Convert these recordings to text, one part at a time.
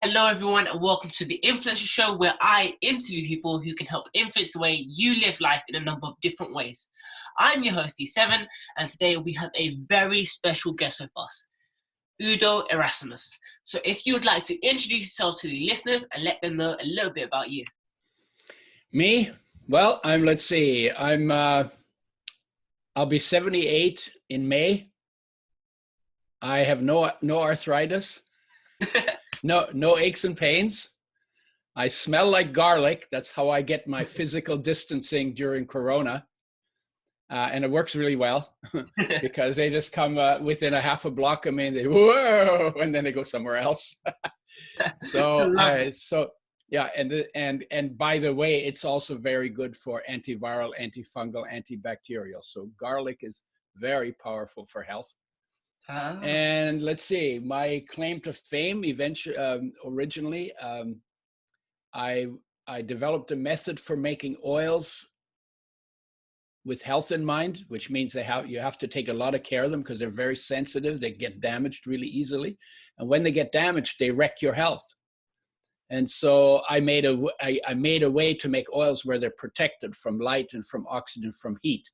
Hello, everyone, and welcome to the Influencer Show, where I interview people who can help influence the way you live life in a number of different ways. I'm your host, D7, and today we have a very special guest with us, Udo Erasmus. So if you would like to introduce yourself to the listeners and let them know a little bit about you. Me? Well, let's see, I'll be 78 in May. I have no arthritis. No aches and pains. I smell like garlic. That's how I get my physical distancing during Corona. And it works really well because they just come within a half a block of me and they, whoa, and then they go somewhere else. So yeah. And by the way, it's also very good for antiviral, antifungal, antibacterial. So garlic is very powerful for health. And let's see, my claim to fame eventually, originally, I developed a method for making oils with health in mind, which means you have to take a lot of care of them because they're very sensitive. They get damaged really easily. And when they get damaged, they wreck your health. And so I made a way to make oils where they're protected from light and from oxygen, from heat.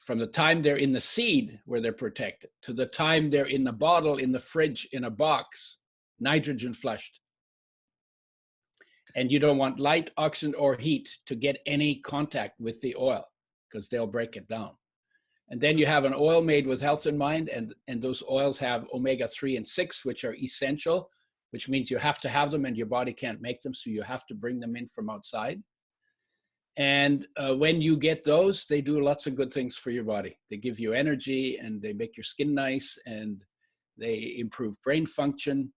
From the time they're in the seed where they're protected to the time they're in the bottle, in the fridge, in a box, nitrogen flushed. And you don't want light, oxygen, or heat to get any contact with the oil because they'll break it down. And then you have an oil made with health in mind, and those oils have omega-3 and 6, which are essential, which means you have to have them and your body can't make them, so you have to bring them in from outside. And when you get those, they do lots of good things for your body. They give you energy and they make your skin nice and they improve brain function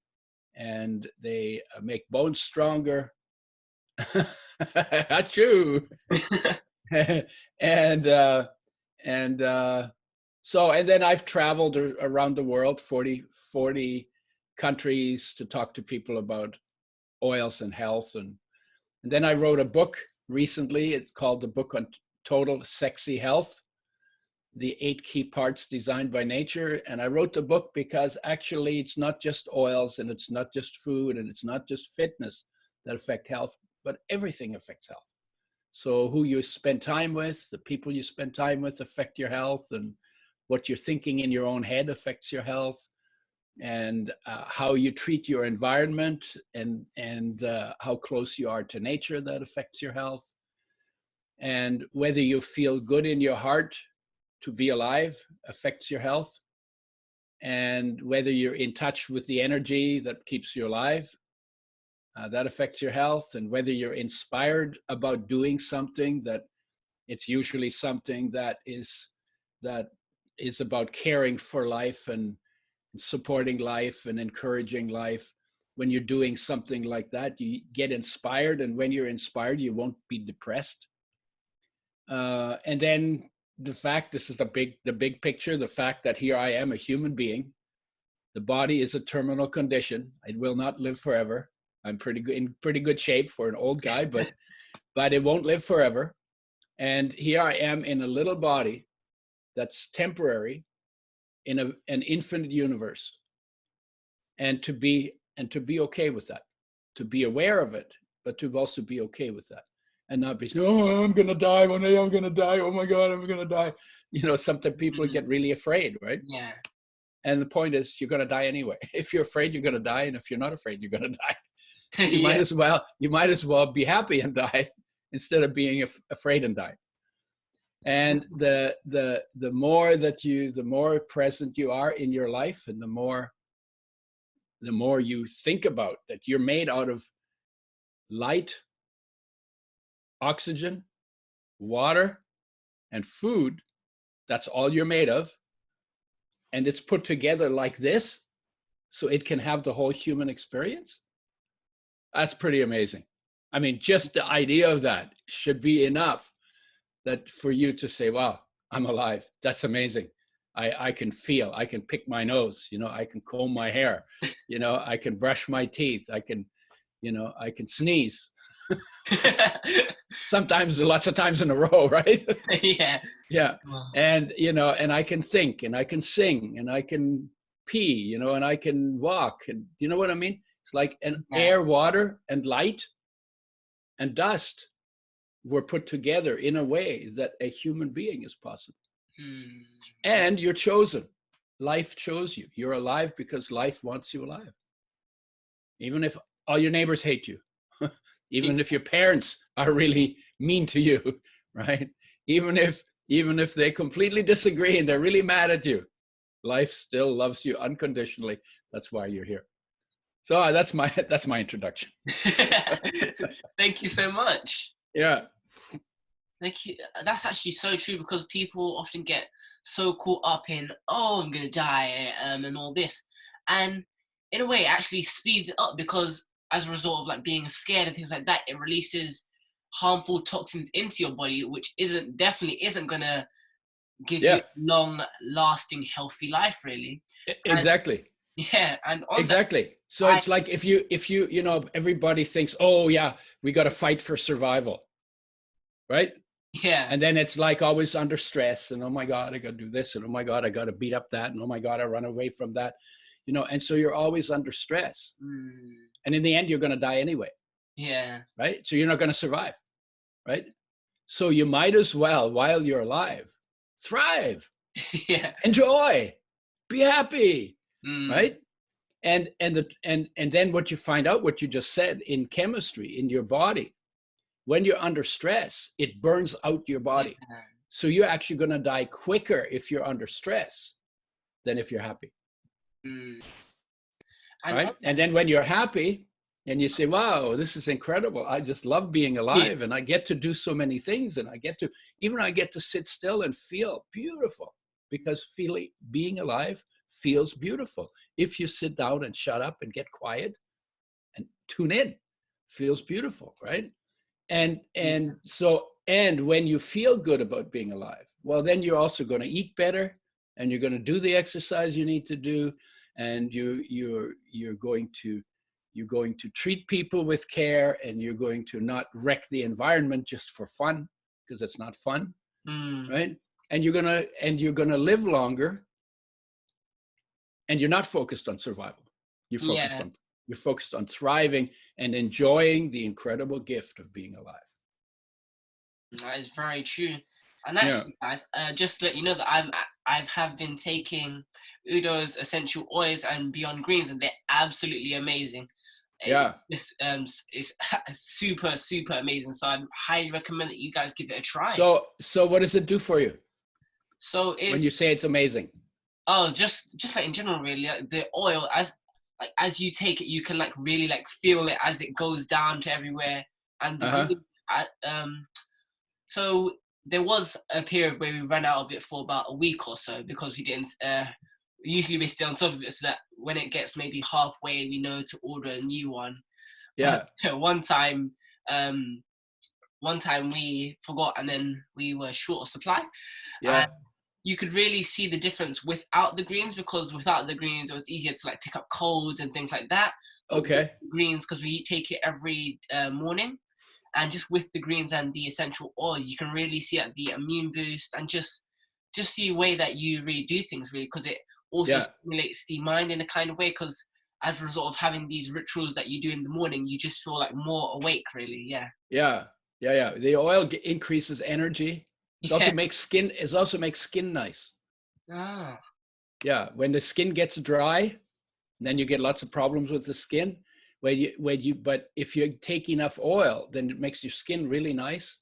and they make bones stronger. Achoo! and then I've traveled around the world, 40 countries to talk to people about oils and health. And then I wrote a book recently. It's called The Book on Total Sexy Health, the 8 Key Parts Designed by Nature. And I wrote the book because actually it's not just oils and it's not just food and it's not just fitness that affect health, but everything affects health. So who you spend time with, the people you spend time with affect your health, and what you're thinking in your own head affects your health, and how you treat your environment and how close you are to nature, that affects your health. And whether you feel good in your heart to be alive affects your health. And whether you're in touch with the energy that keeps you alive, that affects your health. And whether you're inspired about doing something, that it's usually something that is about caring for life and supporting life and encouraging life. When you're doing something like that, you get inspired, and when you're inspired, you won't be depressed. And then the fact, this is the big picture, the fact that here I am, a human being. The body is a terminal condition. It will not live forever. I'm in pretty good shape for an old guy, but it won't live forever. And here I am in a little body that's temporary, in an infinite universe, and to be okay with that, to be aware of it, but to also be okay with that, and not be, oh, I'm gonna die one day, I'm gonna die, oh my God, I'm gonna die. Sometimes people get really afraid, right? Yeah. And the point is, you're gonna die anyway. If you're afraid, you're gonna die, and if you're not afraid, you're gonna die. So you might as well be happy and die instead of being afraid and die. And the more present you are in your life, and the more you think about that you're made out of light, oxygen, water, and food. That's all you're made of. And it's put together like this, so it can have the whole human experience. That's pretty amazing. I mean, just the idea of that should be enough that for you to say, wow, I'm alive. That's amazing. I can feel, I can pick my nose, I can comb my hair, I can brush my teeth, I can sneeze. Sometimes, lots of times in a row, right? Yeah. And, and I can think, and I can sing, and I can pee, and I can walk, and you know what I mean? It's like an Yeah. air, water, and light and dust were put together in a way that a human being is possible. Hmm. And you're chosen. Life chose you. You're alive because life wants you alive. Even if all your neighbors hate you, even if your parents are really mean to you, right? Even if they completely disagree and they're really mad at you, life still loves you unconditionally. That's why you're here. So that's my introduction. Thank you so much. Yeah. Thank you. That's actually so true, because people often get so caught up in, oh, I'm gonna die, and all this, and in a way, it actually speeds it up, because as a result of like being scared and things like that, it releases harmful toxins into your body, which definitely isn't gonna give you Yeah. a long-lasting, healthy life, really. And Exactly. yeah, and on Exactly. So that, it's like if you everybody thinks, oh yeah, we got to fight for survival, right? yeah, And then it's like always under stress, and oh my God, I got to do this, and oh my God, I got to beat up that, and oh my God, I run away from that, and so you're always under stress. And in the end, you're going to die anyway, yeah, right? So you're not going to survive, right? So you might as well, while you're alive, thrive, yeah, enjoy, be happy, mm, right? And then what you find out, what you just said, in chemistry, in your body, when you're under stress, it burns out your body. yeah, So you're actually going to die quicker if you're under stress than if you're happy, mm. And right? And then when you're happy and you say, wow, this is incredible. I just love being alive, and I get to do so many things, and I get to sit still and feel beautiful, because being alive feels beautiful. If you sit down and shut up and get quiet and tune in, feels beautiful, right? And when you feel good about being alive, well, then you're also going to eat better, and you're going to do the exercise you need to do, and you're going to treat people with care, and you're going to not wreck the environment just for fun, because it's not fun, right? And you're gonna live longer, and you're not focused on survival. You're focused on thriving and enjoying the incredible gift of being alive. That is very true. And actually, guys, just to let you know that I have been taking Udo's essential oils and Beyond Greens, and they're absolutely amazing. Yeah. It's super, super amazing. So I'd highly recommend that you guys give it a try. So what does it do for you? So it's, when you say it's amazing? Oh, just like in general, really, like the oil, as you take it, you can like really like feel it as it goes down to everywhere. And the greens, so there was a period where we ran out of it for about a week or so, because we didn't. Usually we stay on top of it, so that when it gets maybe halfway, we know to order a new one. Yeah. But one time we forgot, and then we were short of supply. Yeah. And you could really see the difference without the greens, because without the greens, it was easier to like pick up colds and things like that. Okay. Greens, because we take it every morning. And just with the greens and the essential oil, you can really see the immune boost, and just the way that you really do things, really, because it also stimulates the mind in a kind of way, because as a result of having these rituals that you do in the morning, you just feel like more awake, really. Yeah. The oil increases energy. It also makes skin nice. Ah. Yeah, when the skin gets dry, then you get lots of problems with the skin. But if you take enough oil, then it makes your skin really nice.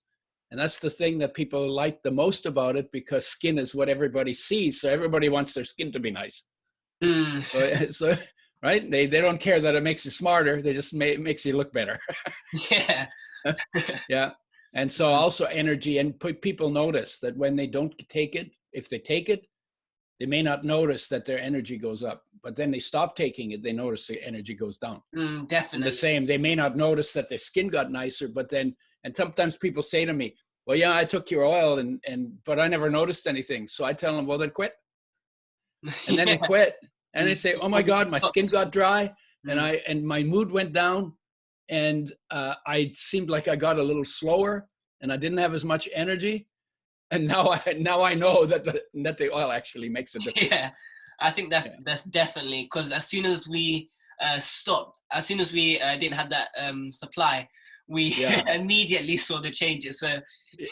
And that's the thing that people like the most about it, because skin is what everybody sees. So everybody wants their skin to be nice. So right? They don't care that it makes you smarter. They just makes you look better. Yeah. Yeah. And so also energy, and people notice that when they don't take it, if they take it, they may not notice that their energy goes up, but then they stop taking it, they notice their energy goes down. Definitely. And the same, they may not notice that their skin got nicer, and sometimes people say to me, well, yeah, I took your oil, but I never noticed anything. So I tell them, well, then quit. And then they quit, and they say, oh my God, my skin got dry, and my mood went down, and I seemed like I got a little slower, and I didn't have as much energy. And now I know that the oil actually makes a difference. Yeah, I think that's definitely, because as soon as we stopped. As soon as we didn't have that supply, we immediately saw the changes. So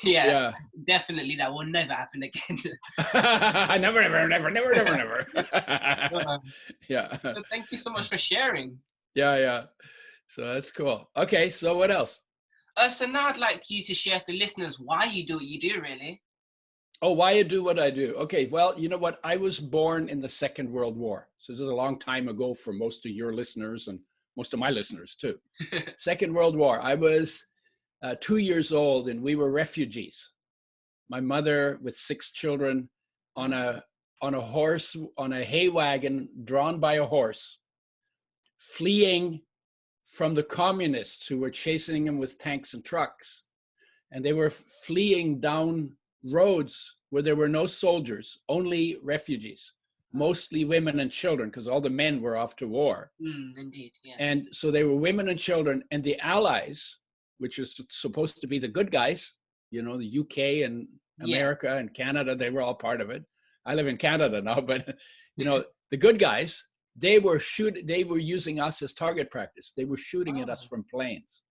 yeah, definitely that will never happen again. Never, never, never, never, never, never. Yeah. So thank you so much for sharing. Yeah. So that's cool. Okay, so what else? So now I'd like you to share with the listeners why you do what you do, really. Oh, why I do what I do. Okay, well, you know what? I was born in the Second World War. So this is a long time ago for most of your listeners and most of my listeners too. Second World War. I was 2 years old and we were refugees. My mother with 6 children on a horse, on a hay wagon drawn by a horse, fleeing from the communists who were chasing them with tanks and trucks. And they were fleeing down roads where there were no soldiers, only refugees, mostly women and children, because all the men were off to war. Indeed, yeah. And so they were women and children, and the Allies, which is supposed to be the good guys, you know, the UK and America and Canada, they were all part of it. I live in Canada now, but you know, the good guys, they were using us as target practice. They were shooting at us from planes.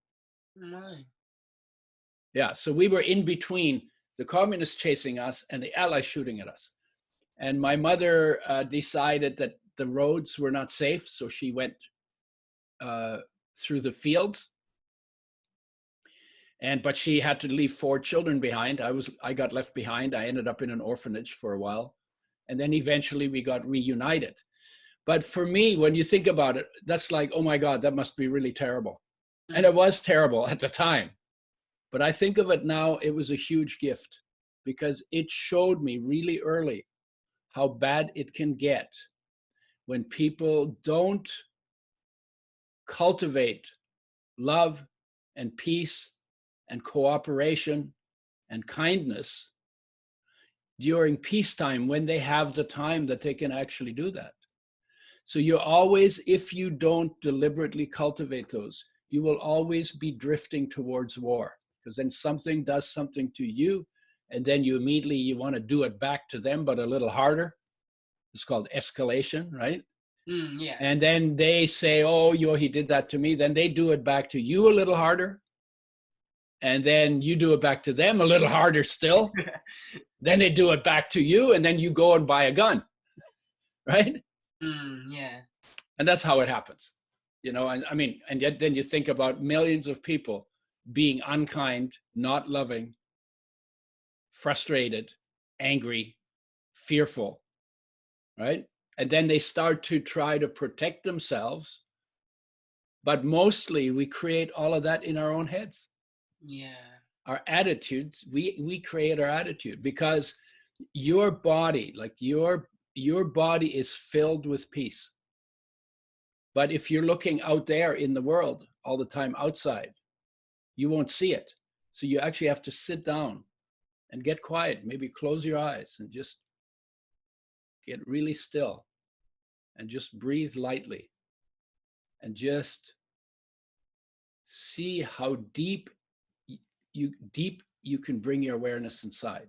Yeah, so we were in between the communists chasing us and the Allies shooting at us. And my mother decided that the roads were not safe, so she went through the fields. But she had to leave 4 children behind. I got left behind. I ended up in an orphanage for a while. And then eventually we got reunited. But for me, when you think about it, that's like, oh my God, that must be really terrible. And it was terrible at the time. But I think of it now, it was a huge gift because it showed me really early how bad it can get when people don't cultivate love and peace and cooperation and kindness during peacetime when they have the time that they can actually do that. So you always, if you don't deliberately cultivate those, you will always be drifting towards war. Because then something does something to you, and then you want to do it back to them, but a little harder. It's called escalation, right? Yeah. And then they say, oh, he did that to me. Then they do it back to you a little harder. And then you do it back to them a little harder still. Then they do it back to you, and then you go and buy a gun, right? Yeah. And that's how it happens. You know, and yet then you think about millions of people being unkind, not loving, frustrated, angry, fearful, right? And then they start to try to protect themselves. But mostly we create all of that in our own heads. Yeah. Our attitudes, we create our attitude because your body, like your body is filled with peace. But if you're looking out there in the world all the time outside, you won't see it. So you actually have to sit down and get quiet, maybe close your eyes and just get really still and just breathe lightly and just see how deep you can bring your awareness inside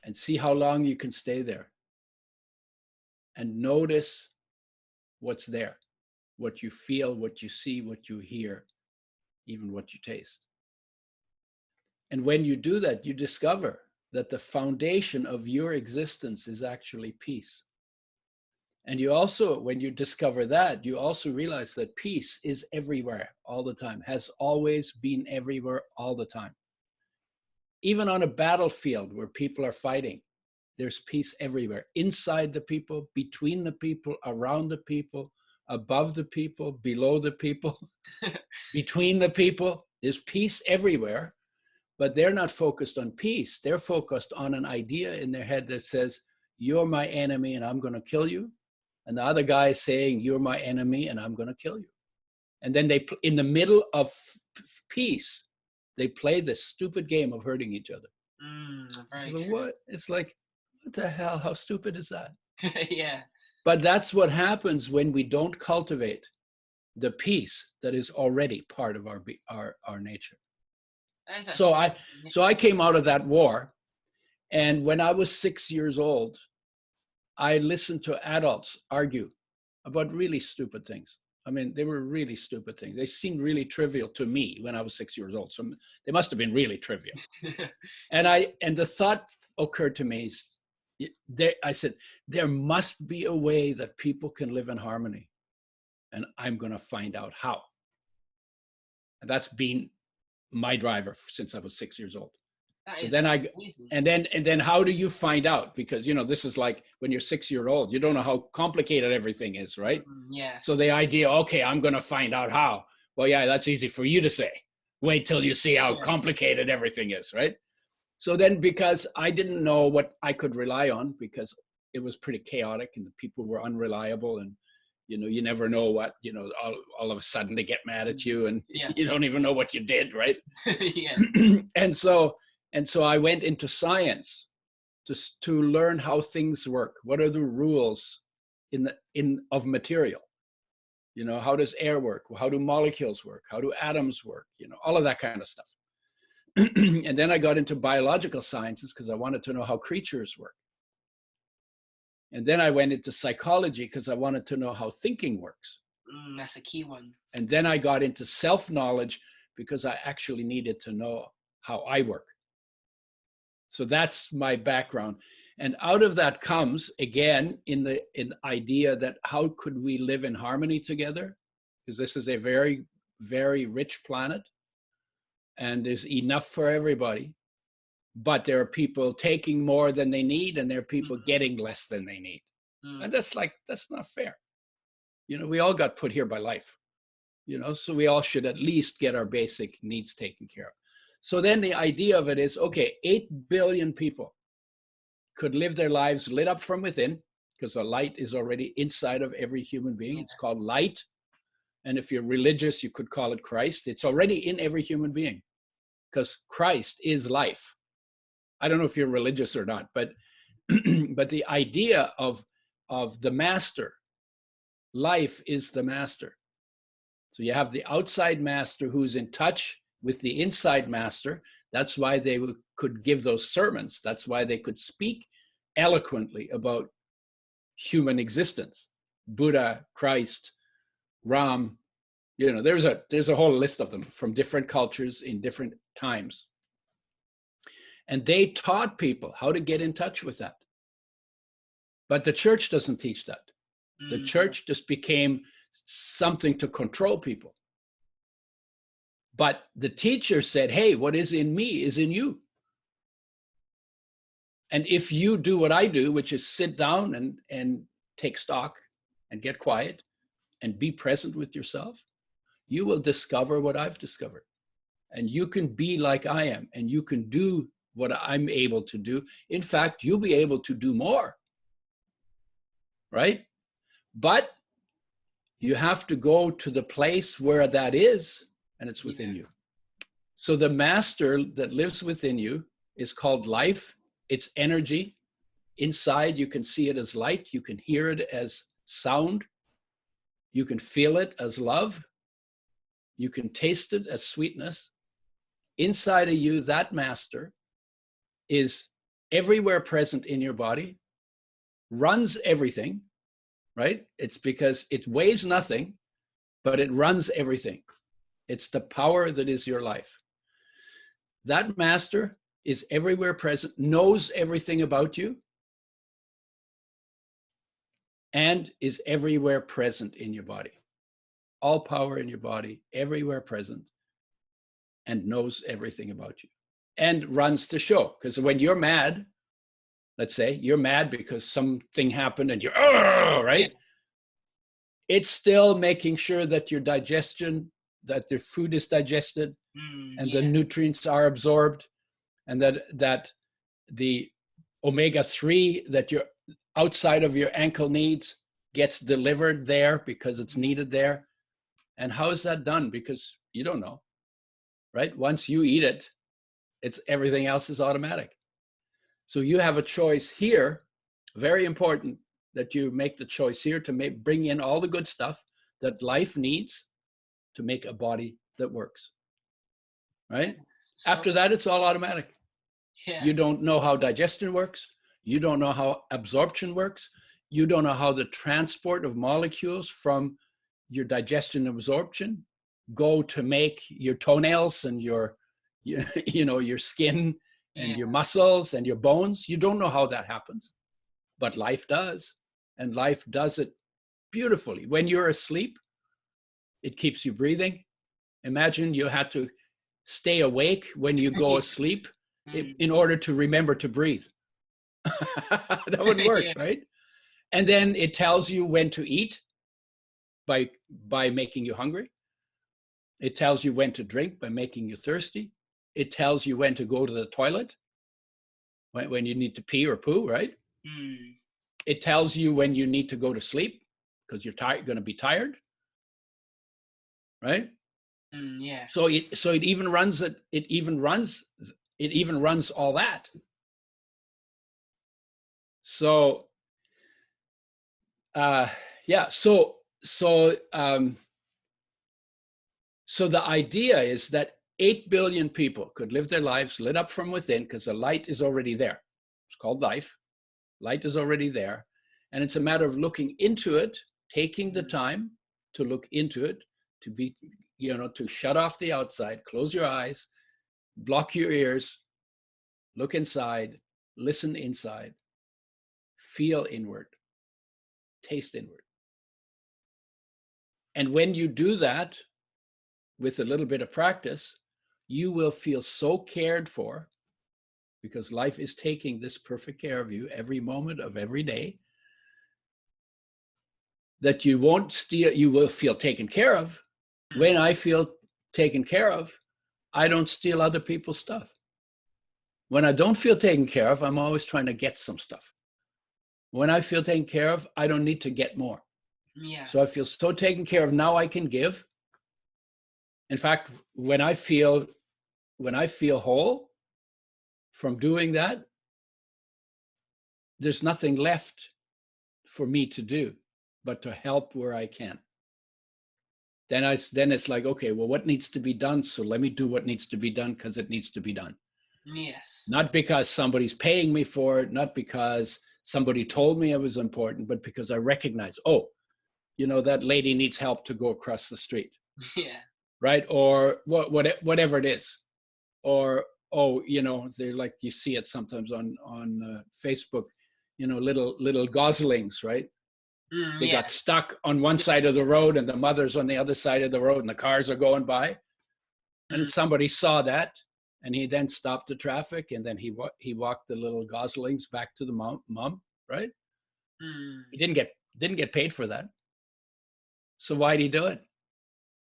and see how long you can stay there and notice what's there, what you feel, what you see, what you hear, even what you taste. And when you do that, you discover that the foundation of your existence is actually peace. And you also, when you discover that, you also realize that peace is everywhere all the time, has always been everywhere all the time. Even on a battlefield where people are fighting, there's peace everywhere. Inside the people, between the people, around the people, above the people, below the people, between the people, there's peace everywhere. But they're not focused on peace. They're focused on an idea in their head that says, you're my enemy and I'm going to kill you. And the other guy is saying, you're my enemy and I'm going to kill you. And then they, in the middle of peace, they play this stupid game of hurting each other. So what? It's like, what the hell? How stupid is that? Yeah. But that's what happens when we don't cultivate the peace that is already part of our nature. So I came out of that war, and when I was 6 years old, I listened to adults argue about really stupid things. I mean, they were really stupid things. They seemed really trivial to me when I was 6 years old. So they must have been really trivial. And the thought occurred to me, I said, there must be a way that people can live in harmony. And I'm going to find out how. And that's been my driver since I was 6 years old. So then and then how do you find out? Because, you know, this is like when you're 6 years old, you don't know how complicated everything is, right? Yeah. So the idea, okay, I'm going to find out how. Well, yeah, that's easy for you to say. Wait till you see how complicated everything is, right? So then, because I didn't know what I could rely on, because it was pretty chaotic and the people were unreliable, and, you know, you never know what, you know, all of a sudden they get mad at you and you don't even know what you did, right? Yeah. And so I went into science to learn how things work. What are the rules of material? You know, how does air work? How do molecules work? How do atoms work? You know, all of that kind of stuff. And then I got into biological sciences because I wanted to know how creatures work. And then I went into psychology because I wanted to know how thinking works. That's a key one. And then I got into self-knowledge because I actually needed to know how I work. So that's my background. And out of that comes, again, in the idea that how could we live in harmony together? Because this is a very, very rich planet and there's enough for everybody. But there are people taking more than they need and there are people getting less than they need. And that's not fair. You know, we all got put here by life, you know, so we all should at least get our basic needs taken care of. So then the idea of it is, okay, 8 billion people could live their lives lit up from within, because the light is already inside of every human being. It's called light. And if you're religious, you could call it Christ. It's already in every human being because Christ is life. I don't know if you're religious or not, but but the idea of the master, life is the master. So you have the outside master who's in touch with the inside master. That's why they could give those sermons. That's why they could speak eloquently about human existence. Buddha, Christ, Ram, you know, there's a whole list of them from different cultures in different times. And they taught people how to get in touch with that. But the church doesn't teach that. The church just became something to control people. But the teacher said, hey, what is in me is in you. And if you do what I do, which is sit down and take stock and get quiet and be present with yourself, you will discover what I've discovered. And you can be like I am, and you can do what I'm able to do. In fact, you'll be able to do more, right? But you have to go to the place where that is, and it's within you. So the master that lives within you is called life. It's energy. Inside, you can see it as light. You can hear it as sound. You can feel it as love. You can taste it as sweetness. Inside of you, that master is everywhere present in your body, runs everything, right? It's because it weighs nothing, but it runs everything. It's the power that is your life. That master is everywhere present, knows everything about you, and is everywhere present in your body. All power in your body, everywhere present, and knows everything about you. And runs the show. Because when you're mad, let's say you're mad because something happened and you're, right? It's still making sure that your digestion, that your food is digested and the nutrients are absorbed, and that the omega-3 that you're outside of your ankle needs gets delivered there because it's needed there. And how is that done? Because you don't know, right? Once you eat it, it's everything else is automatic. So you have a choice here, very important that you make the choice here to bring in all the good stuff that life needs to make a body that works, right? So after that, it's all automatic. You don't know how digestion works. You don't know how absorption works. You don't know how the transport of molecules from your digestion and absorption go to make your toenails and your your skin and your muscles and your bones. You don't know how that happens, but life does. And life does it beautifully. When you're asleep, it keeps you breathing. Imagine you had to stay awake when you go asleep in order to remember to breathe. That wouldn't work, right? And then it tells you when to eat by making you hungry. It tells you when to drink by making you thirsty. It tells you when to go to the toilet, when you need to pee or poo, right? It tells you when you need to go to sleep because you're going to be tired, right? Yeah. So it even runs all that. So yeah. So the idea is that 8 billion people could live their lives lit up from within because the light is already there. It's called life. Light is already there. And it's a matter of looking into it, taking the time to look into it, to be, to shut off the outside, close your eyes, block your ears, look inside, listen inside, feel inward, taste inward. And when you do that, with a little bit of practice, you will feel so cared for because life is taking this perfect care of you every moment of every day that you will feel taken care of. When I feel taken care of, I don't steal other people's stuff. When I don't feel taken care of, I'm always trying to get some stuff. When I feel taken care of, I don't need to get more. Yeah. So I feel so taken care of, now I can give. In fact, when I feel whole from doing that, there's nothing left for me to do but to help where I can. Then it's like, okay, well, what needs to be done? So let me do what needs to be done because it needs to be done. Yes. Not because somebody's paying me for it, not because somebody told me it was important, but because I recognize, that lady needs help to go across the street. Yeah. Right? Or whatever it is. Or, they're like, you see it sometimes on Facebook, little goslings, right? They got stuck on one side of the road and the mother's on the other side of the road and the cars are going by. And somebody saw that and he then stopped the traffic and then he walked the little goslings back to the mom, right? He didn't get paid for that. So why'd he do it?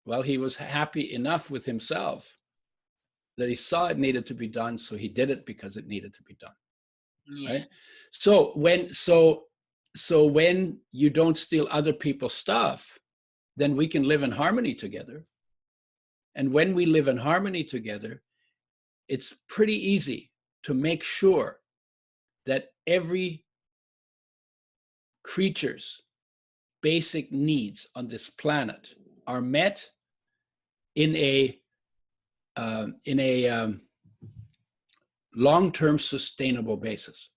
Well, he was happy enough with himself that he saw it needed to be done, so he did it because it needed to be done. Yeah. Right? So when you don't steal other people's stuff, then we can live in harmony together. And when we live in harmony together, it's pretty easy to make sure that every creature's basic needs on this planet are met in a long-term sustainable basis.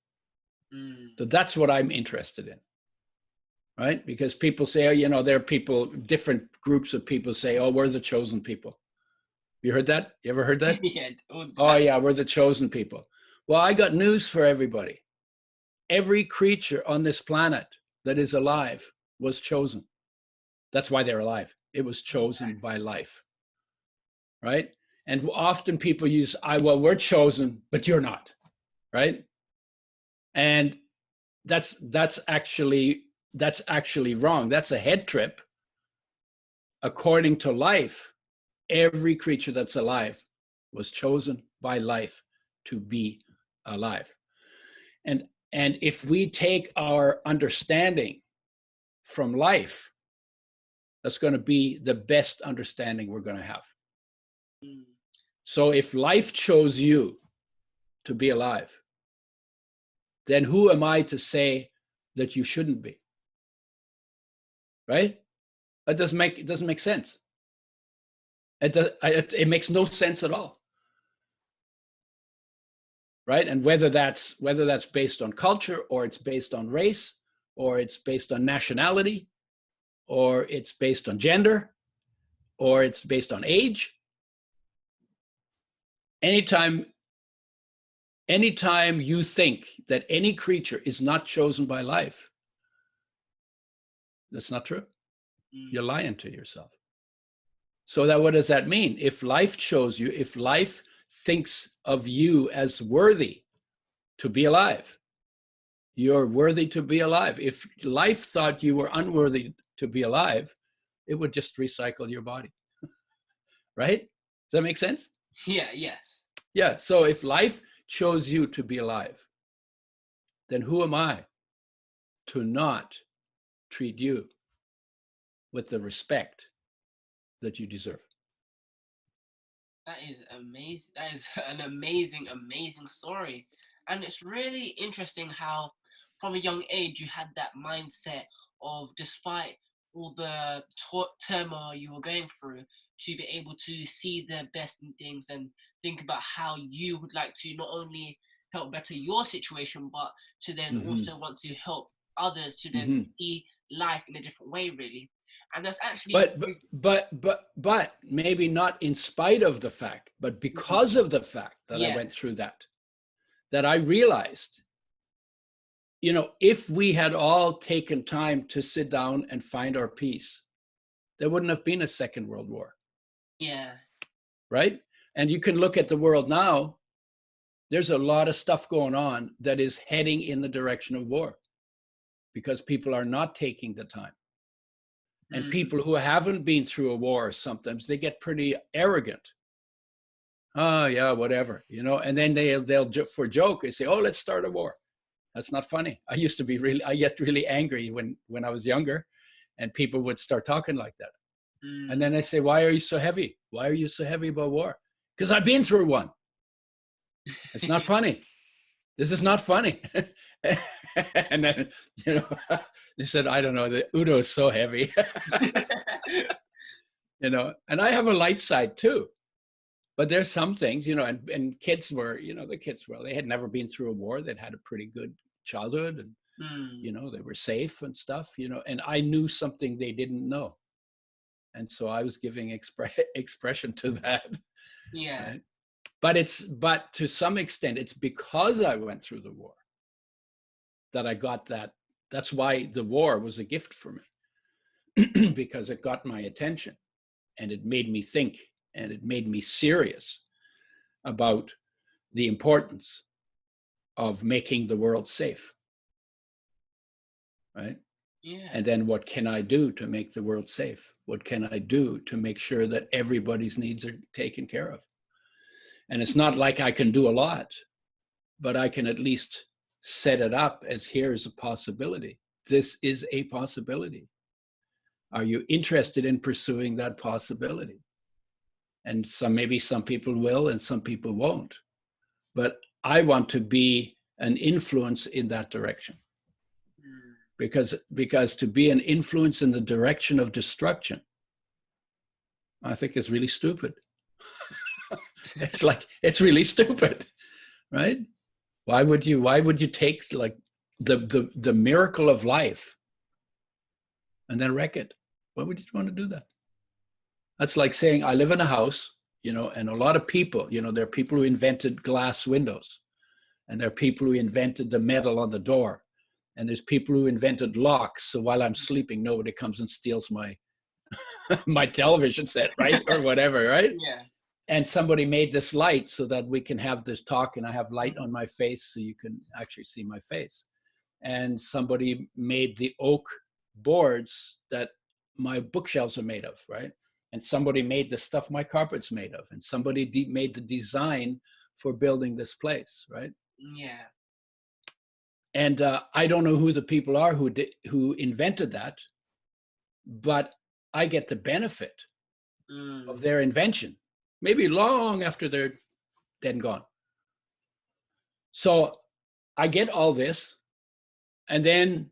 So that's what I'm interested in, right? Because people say, there are people, different groups of people say, we're the chosen people. You heard that? You ever heard that? Yeah. Oh yeah, we're the chosen people. Well, I got news for everybody. Every creature on this planet that is alive was chosen. That's why they're alive. It was chosen by life, right? And often people use, we're chosen, but you're not, right? And that's actually wrong. That's a head trip. According to life, every creature that's alive was chosen by life to be alive. And if we take our understanding from life, that's going to be the best understanding we're going to have. So if life chose you to be alive, then who am I to say that you shouldn't be? Right? It doesn't make sense. It makes no sense at all. Right? And whether that's based on culture or it's based on race or it's based on nationality, or it's based on gender, or it's based on age. Anytime you think that any creature is not chosen by life, that's not true. You're lying to yourself. So that, what does that mean? If life chose you, if life thinks of you as worthy to be alive, you're worthy to be alive. If life thought you were unworthy to be alive, it would just recycle your body. Right? Does that make sense? Yeah, yes. Yeah. So if life chose you to be alive, then who am I to not treat you with the respect that you deserve? That is amazing. That is an amazing, amazing story. And it's really interesting how, from a young age, you had that mindset of, despite all the turmoil you were going through, to be able to see the best in things and think about how you would like to not only help better your situation, but to then also want to help others to then see life in a different way, really. And that's actually but maybe not in spite of the fact, but because of the fact that I went through that I realized, if we had all taken time to sit down and find our peace, there wouldn't have been a Second World War. Yeah. Right? And you can look at the world now, there's a lot of stuff going on that is heading in the direction of war because people are not taking the time. And people who haven't been through a war, sometimes they get pretty arrogant. Oh yeah, whatever, and then they'll for joke, they say, oh, let's start a war. That's not funny. I get really angry when I was younger and people would start talking like that. And then I say, why are you so heavy? Why are you so heavy about war? Because I've been through one. It's not funny. This is not funny. And then, they said, I don't know, the Udo is so heavy. And I have a light side too. But there's some things, and kids were, they had never been through a war. They'd had a pretty good childhood and, they were safe and stuff, and I knew something they didn't know. And so I was giving expression to that. Yeah. Right? But to some extent, it's because I went through the war that I got that. That's why the war was a gift for me, because it got my attention and it made me think and it made me serious about the importance of making the world safe. Right? Yeah. And then what can I do to make the world safe? What can I do to make sure that everybody's needs are taken care of? And it's not like I can do a lot, but I can at least set it up as, here's a possibility. This is a possibility. Are you interested in pursuing that possibility? And maybe some people will and some people won't. But I want to be an influence in that direction. Because to be an influence in the direction of destruction, I think is really stupid. It's really stupid, right? Why would you take like the miracle of life and then wreck it? Why would you want to do that? That's like saying, I live in a house, and a lot of people, there are people who invented glass windows, and there are people who invented the metal on the door, and there's people who invented locks, so while I'm sleeping, nobody comes and steals my my television set, right? Or whatever, right? Yeah. And somebody made this light so that we can have this talk, and I have light on my face so you can actually see my face. And somebody made the oak boards that my bookshelves are made of, right? And somebody made the stuff my carpet's made of, and somebody made the design for building this place, right? Yeah. And I don't know who the people are who invented that, but I get the benefit of their invention, maybe long after they're dead and gone. So I get all this, and then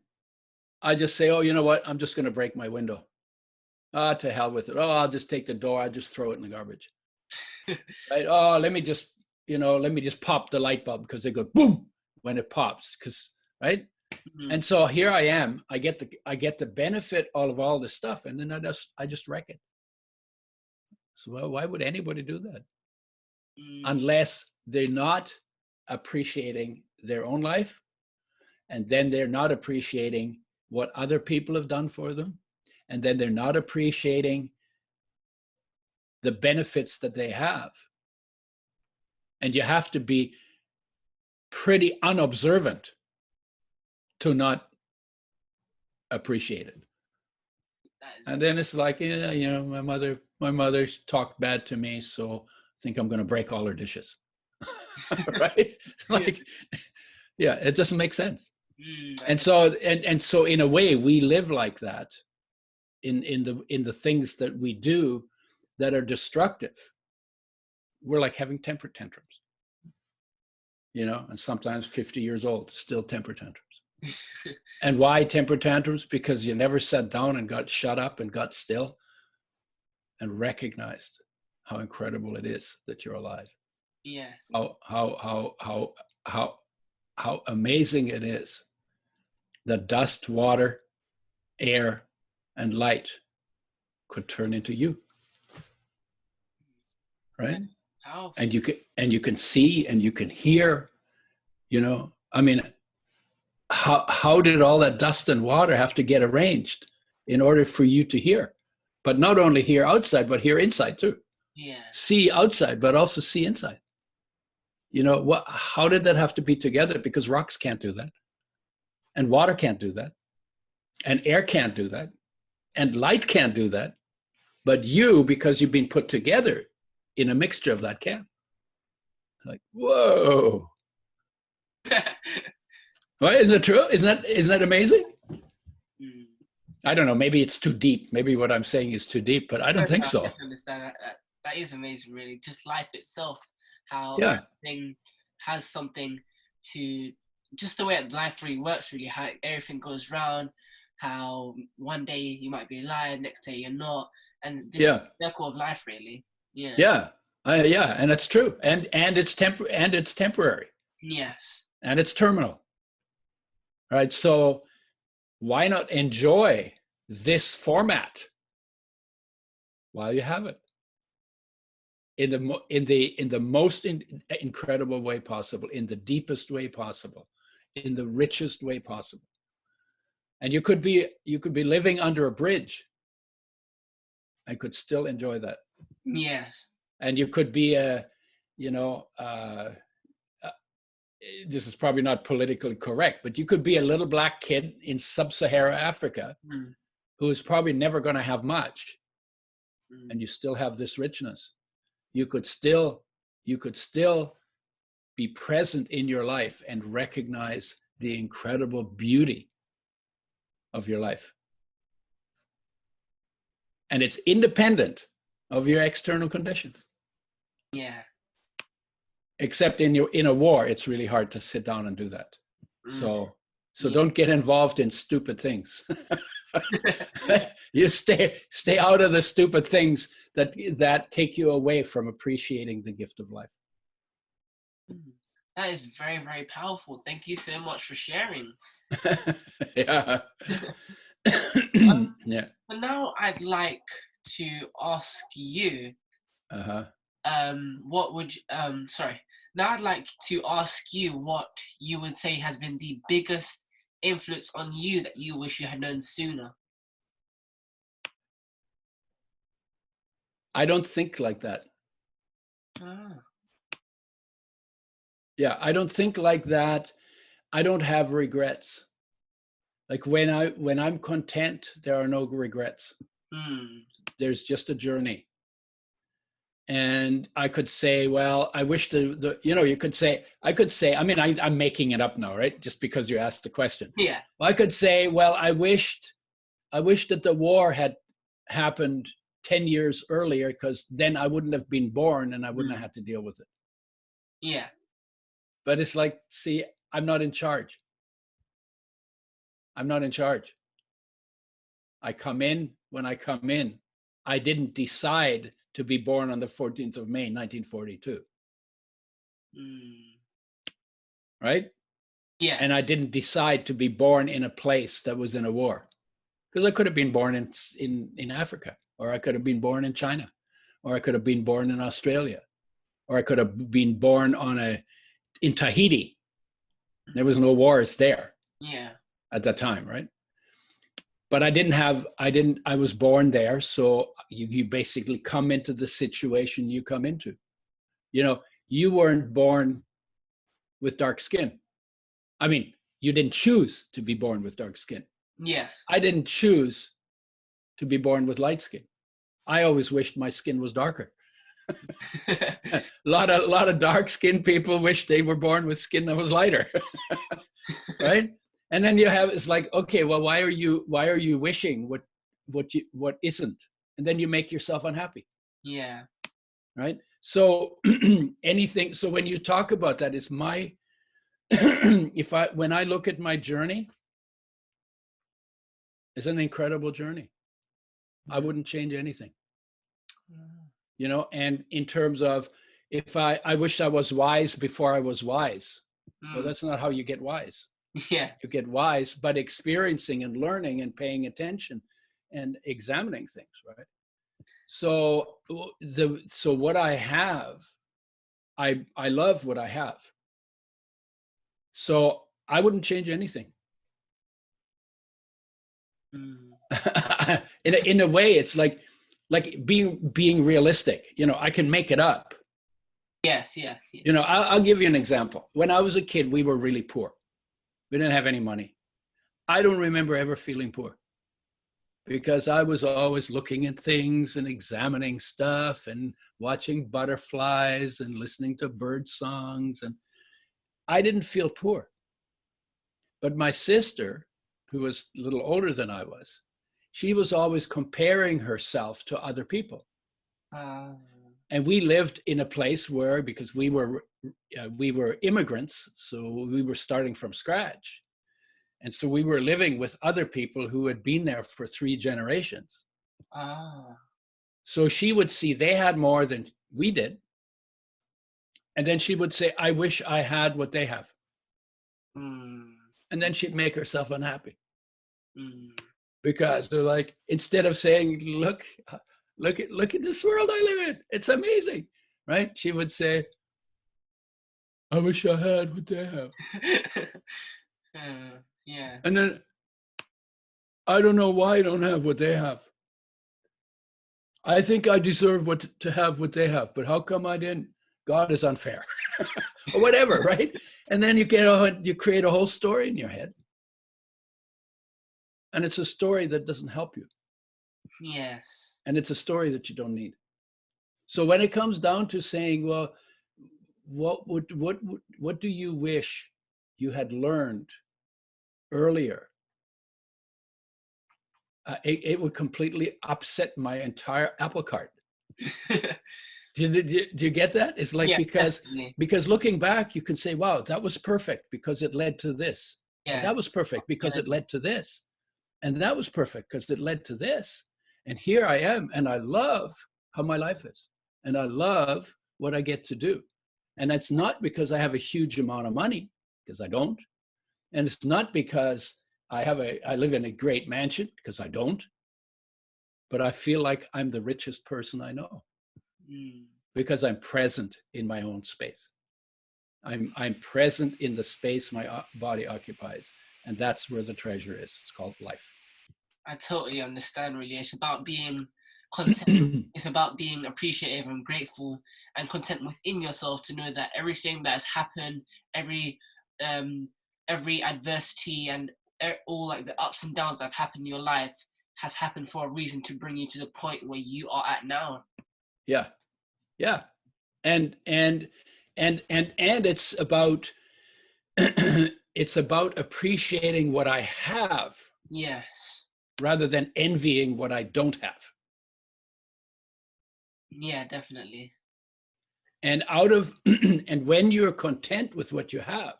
I just say, oh, you know what? I'm just going to break my window. To hell with it. Oh, I'll just take the door. I'll just throw it in the garbage. Right? Oh, let me just pop the light bulb, because they go boom when it pops. Right? Mm. And so here I am. I get the benefit of all this stuff, and then I just wreck it. So well, why would anybody do that? Unless they're not appreciating their own life, and then they're not appreciating what other people have done for them, and then they're not appreciating the benefits that they have. And you have to be pretty unobservant to not appreciate it. And then it's like, yeah, you know, my mother talked bad to me, so I think I'm going to break all her dishes. Right? It's like, yeah, it doesn't make sense. And so in a way, we live like that in the things that we do that are destructive. We're like having temper tantrums, you know, and sometimes 50 years old, still temper tantrums. And why temper tantrums? Because you never sat down and got shut up and got still and recognized how incredible it is that you're alive. Yes. How amazing it is that dust, water, air, and light could turn into you. Right? And you can see and you can hear, you know, I mean, how did all that dust and water have to get arranged in order for you to hear? But not only hear outside, but hear inside too. Yeah. See outside, but also see inside. You know, how did that have to be together? Because rocks can't do that. And water can't do that. And air can't do that. And light can't do that. But you, because you've been put together in a mixture of that, can. Like, whoa. Well, isn't it true? Isn't that amazing? I don't know. Maybe it's too deep. Maybe what I'm saying is too deep, but I don't think so. I understand that is amazing, really. Just life itself, how everything has something to, just the way life really works, really, how everything goes round, how one day you might be alive, next day you're not, and this circle of life, really. Yeah. Yeah, and it's true, and it's temporary. Yes. And it's terminal. Right, so why not enjoy this format while you have it in the most incredible way possible, in the deepest way possible, in the richest way possible. And you could be living under a bridge and could still enjoy that. Yes. And you could be this is probably not politically correct, but you could be a little black kid in sub-Saharan Africa who is probably never going to have much, and you still have this richness. You could still be present in your life and recognize the incredible beauty of your life. And it's independent of your external conditions. Yeah. Except in a war, it's really hard to sit down and do that. So don't get involved in stupid things. You stay out of the stupid things that take you away from appreciating the gift of life. That is very, very powerful. Thank you so much for sharing. Yeah. Yeah. So now I'd like to ask you. Now I'd like to ask you what you would say has been the biggest influence on you that you wish you had known sooner. I don't think like that. Yeah, I don't think like that. I don't have regrets. Like when I'm content, there are no regrets. There's just a journey. And I could say, well, I wish I could say, I mean, I'm making it up now, right? Just because you asked the question. Yeah. Well, I could say, well, I wished that the war had happened 10 years earlier, because then I wouldn't have been born and I wouldn't have had to deal with it. Yeah. But it's like, see, I'm not in charge. I'm not in charge. I come in when I come in. I didn't decide to be born on the 14th of May, 1942. Right? Yeah. And I didn't decide to be born in a place that was in a war, because I could have been born in Africa, or I could have been born in China, or I could have been born in Australia, or I could have been born in Tahiti. There was no wars there. Yeah. At that time, right? But I was born there, so you basically come into the situation you come into. You know, you weren't born with dark skin. I mean, you didn't choose to be born with dark skin. Yeah. I didn't choose to be born with light skin. I always wished my skin was darker. A lot of dark skinned people wish they were born with skin that was lighter. Right? And then it's like, okay, well, why are you wishing what isn't? And then you make yourself unhappy. Yeah. Right? So so when you talk about that, is my when I look at my journey, it's an incredible journey. I wouldn't change anything. You know, and in terms of, if I wished I was wise before I was wise. Well, that's not how you get wise. Yeah. You get wise, but experiencing and learning and paying attention and examining things, right? So what I have, I love what I have. So I wouldn't change anything. In a way, it's like being realistic. You know, I can make it up. Yes. You know, I'll give you an example. When I was a kid, we were really poor. We didn't have any money. I don't remember ever feeling poor, because I was always looking at things and examining stuff and watching butterflies and listening to bird songs. And I didn't feel poor. But my sister, who was a little older than I was, she was always comparing herself to other people. And we lived in a place where, because we were immigrants, so we were starting from scratch. And so we were living with other people who had been there for 3 generations. So she would see they had more than we did. And then she would say, I wish I had what they have. And then she'd make herself unhappy. Because they're like, instead of saying, look at this world I live in, it's amazing, right? She would say, I wish I had what they have. Yeah. And then, I don't know why I don't have what they have. I think I deserve to have what they have, but how come I didn't? God is unfair. Or whatever, right? And then you create a whole story in your head. And it's a story that doesn't help you. Yes. And it's a story that you don't need. So when it comes down to saying, well, what do you wish you had learned earlier? It would completely upset my entire apple cart. Do you get that? It's like, because looking back, you can say, wow, that was perfect because it led to this. Yeah. And that was perfect because it led to this. And that was perfect because it led to this. And here I am, and I love how my life is. And I love what I get to do. And it's not because I have a huge amount of money, because I don't. And it's not because I live in a great mansion, because I don't. But I feel like I'm the richest person I know. Because I'm present in my own space. I'm present in the space my body occupies. And that's where the treasure is. It's called life. I totally understand, really. It's about being content. It's about being appreciative and grateful and content within yourself to know that everything that has happened, every adversity and all like the ups and downs that have happened in your life has happened for a reason, to bring you to the point where you are at now. Yeah. Yeah. And it's about it's about appreciating what I have. Yes. Rather than envying what I don't have. Yeah, definitely. And and when you're content with what you have,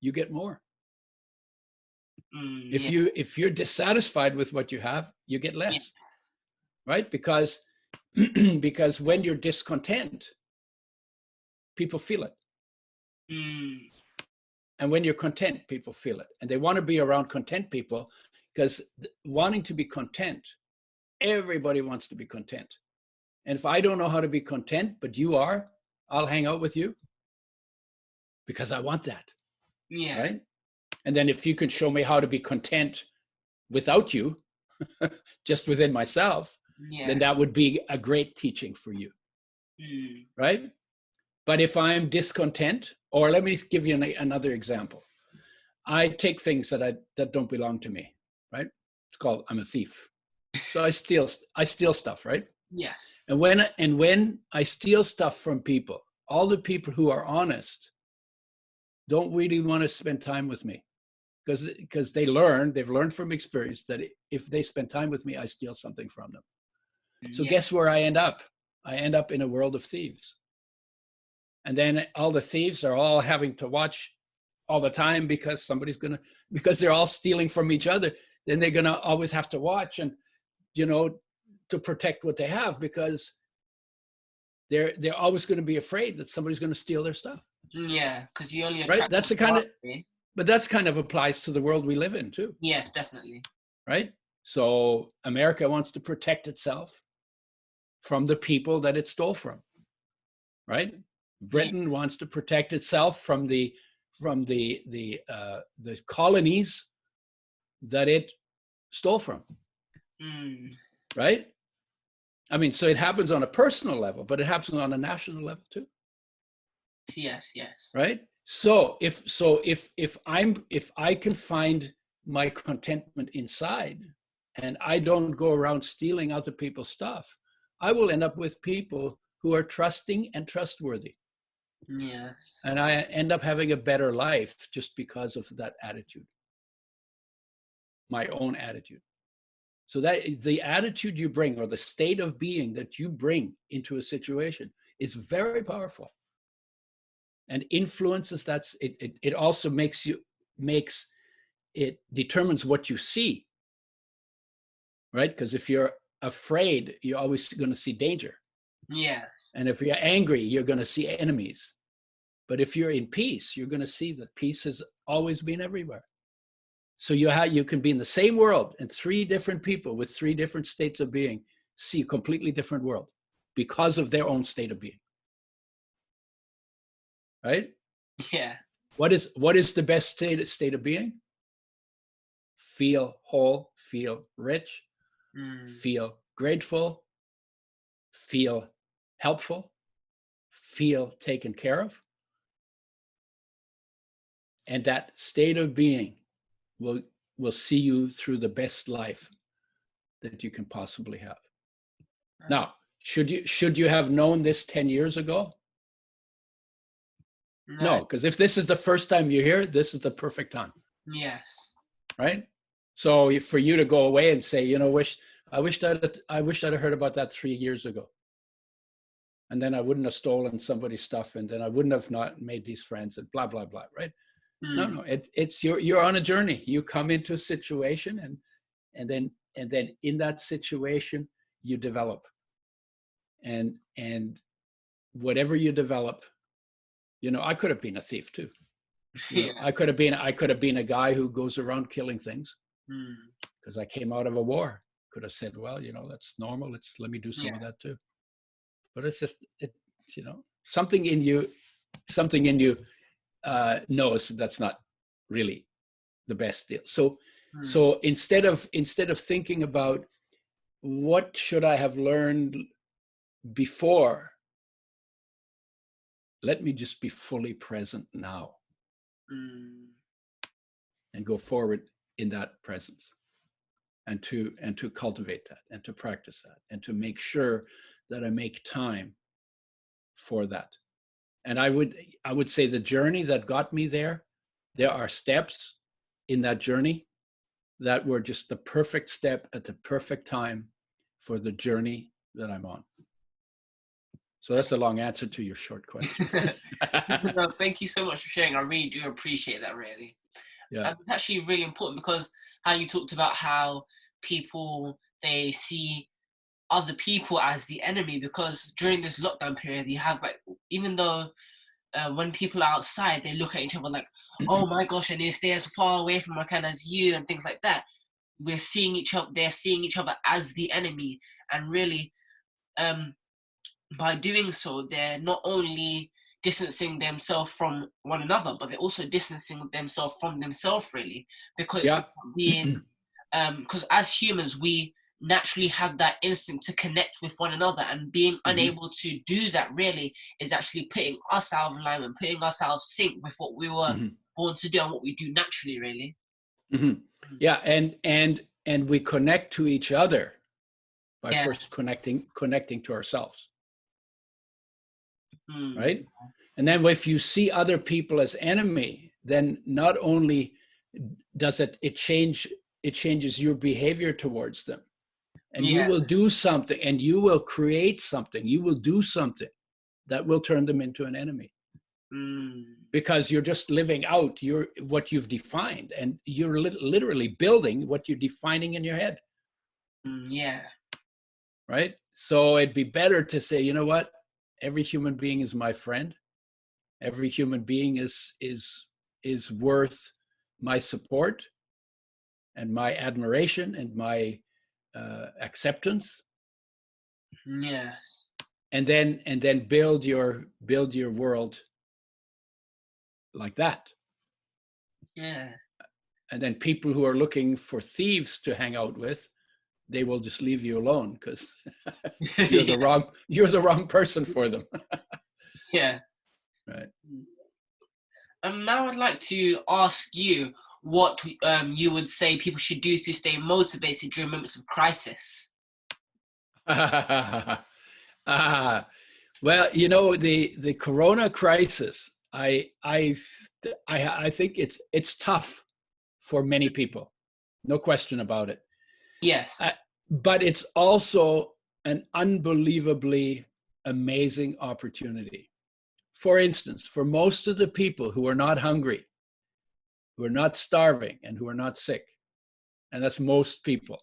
you get more. If you're dissatisfied with what you have, you get less. Right? Because when you're discontent, people feel it. And when you're content, people feel it. And they want to be around content people because wanting to be content, everybody wants to be content. And if I don't know how to be content, but you are, I'll hang out with you because I want that. Yeah. Right? And then if you can show me how to be content without you, just within myself, then that would be a great teaching for you. Right? But if I'm discontent, or let me give you another example. I take things that don't belong to me, right? It's called, I'm a thief. So I steal stuff, right? Yes. And when I steal stuff from people, all the people who are honest don't really want to spend time with me because they've learned from experience that if they spend time with me, I steal something from them. So guess where I end up? I end up in a world of thieves. And then all the thieves are all having to watch all the time because they're all stealing from each other. Then they're going to always have to watch and, to protect what they have because they're always going to be afraid that somebody's going to steal their stuff. Yeah, because you only right. That's the kind of, but that's kind of applies to the world we live in too. Yes, definitely. Right. So America wants to protect itself from the people that it stole from. Right. Britain wants to protect itself from the colonies that it stole from. Right? I mean, so it happens on a personal level, but it happens on a national level too. Yes. Right? So if I can find my contentment inside and I don't go around stealing other people's stuff, I will end up with people who are trusting and trustworthy. Yes. And I end up having a better life just because of that attitude, my own attitude. So that the attitude you bring or the state of being that you bring into a situation is very powerful and influences it also determines what you see, right? Because if you're afraid, you're always going to see danger. Yes. And if you're angry, you're going to see enemies. But if you're in peace, you're going to see that peace has always been everywhere. So you can be in the same world and three different people with three different states of being see a completely different world because of their own state of being. Right? Yeah. What is the best state of being? Feel whole, feel rich, feel grateful, feel helpful, feel taken care of. And that state of being will see you through the best life that you can possibly have. Now, should you have known this 10 years ago? No, because if this is the first time you hear it, this is the perfect time. Yes. Right? So for you to go away and say, I wish I'd heard about that 3 years ago. And then I wouldn't have stolen somebody's stuff, and then I wouldn't have not made these friends and blah, blah, blah, right? No, it's you're on a journey. You come into a situation and then in that situation you develop. And whatever you develop, I could have been a thief too. I could have been a guy who goes around killing things because I came out of a war. Could have said, well, that's normal. Let me do some of that too. But it's just something in you knows that's not really the best deal. So instead of thinking about what should I have learned before, let me just be fully present now and go forward in that presence and to cultivate that and to practice that and to make sure that I make time for that. And I would say the journey that got me there are steps in that journey that were just the perfect step at the perfect time for the journey that I'm on. So that's a long answer to your short question. No, thank you so much for sharing. I really do appreciate that, really. Yeah. It's actually really important because how you talked about how people, they see other people as the enemy, because during this lockdown period, you have even though when people are outside, they look at each other like, oh my gosh, I need to stay as far away from my kind as you, and things like that. We're seeing each other, they're seeing each other as the enemy. And really, by doing so, they're not only distancing themselves from one another, but they're also distancing themselves from themselves, really, because Yeah. because as humans, we naturally have that instinct to connect with one another, and being unable to do that really is actually putting us out of alignment, putting us out of sync with what we were born to do and what we do naturally, really. Yeah, and we connect to each other by Yeah. first connecting to ourselves, Mm. right? And then if you see other people as enemy, then not only does it changes your behavior towards them, and you will do something, and you will create something, you will do something that will turn them into an enemy. Because you're just living out what you've defined, and you're literally building what you're defining in your head. Yeah. Right? So it'd be better to say, you know what? Every human being is my friend. Every human being is worth my support and my admiration and my acceptance. Yes. And then build your world like that. Yeah. And then people who are looking for thieves to hang out with, they will just leave you alone because you're the wrong person for them. Yeah. Right. Now I'd like to ask you what you would say people should do to stay motivated during moments of crisis. Well, you know, the Corona crisis, I think it's tough for many people, no question about it. Yes. But it's also an unbelievably amazing opportunity. For instance, for most of the people who are not hungry, who are not starving, and who are not sick, and that's most people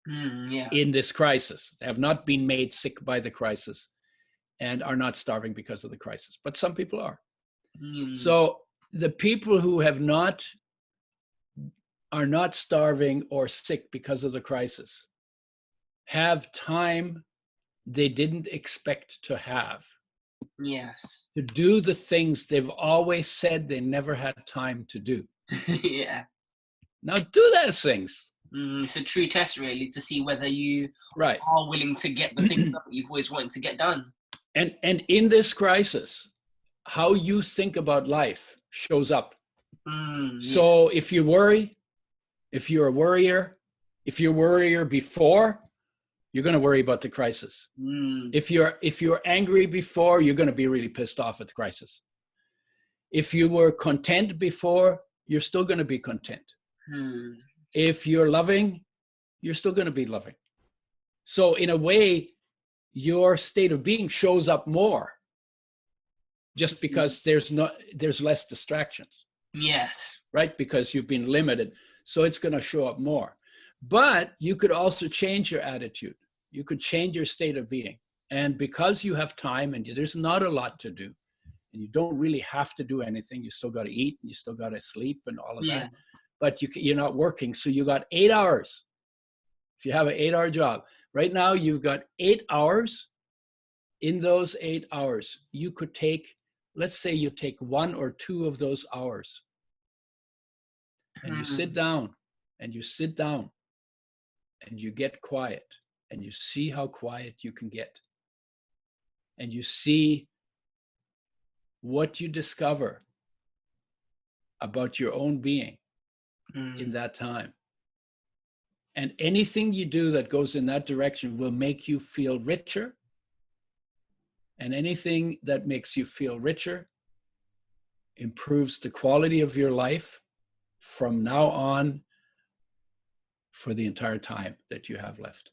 in this crisis, have not been made sick by the crisis and are not starving because of the crisis. But some people are. So the people who are not starving or sick because of the crisis have time they didn't expect to have. Yes. To do the things they've always said they never had time to do. Yeah. Now do those things. It's a true test, really, to see whether you Right. are willing to get the things that you've always wanted to get done. And in this crisis, how you think about life shows up. So if you worry, if you're a worrier before, you're going to worry about the crisis. If you're angry before, you're going to be really pissed off at the crisis. If you were content before, you're still going to be content. If you're loving, you're still going to be loving. So in a way, your state of being shows up more just because there's less distractions. Yes. Right? Because you've been limited. So it's going to show up more. But you could also change your attitude. You could change your state of being. And because you have time and there's not a lot to do, and you don't really have to do anything, you still got to eat and you still got to sleep and all of that. But you're not working. So you got 8 hours. If you have an 8-hour job, right now you've got 8 hours. In those 8 hours, you could take, let's say you take 1 or 2 of those hours and you sit down and you get quiet and you see how quiet you can get. And you see what you discover about your own being in that time. And anything you do that goes in that direction will make you feel richer. And anything that makes you feel richer improves the quality of your life from now on for the entire time that you have left.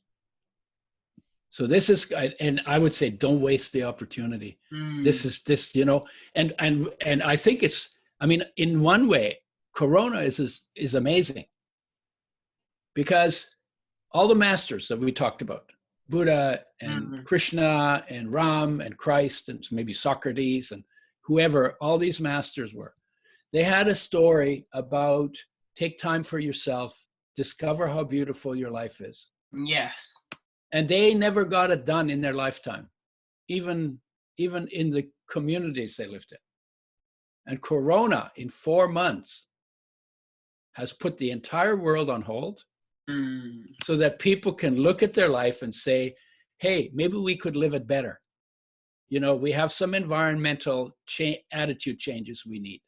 So this is, and I would say, don't waste the opportunity. This, you know, and I think it's, I mean, in one way, Corona is amazing because all the masters that we talked about, Buddha and Krishna and Ram and Christ and maybe Socrates and whoever, all these masters were, They had a story about take time for yourself, discover how beautiful your life is. Yes. And they never got it done in their lifetime, even in the communities they lived in. And Corona, in 4 months, has put the entire world on hold so that people can look at their life and say, hey, maybe we could live it better. You know, we have some environmental attitude changes we need.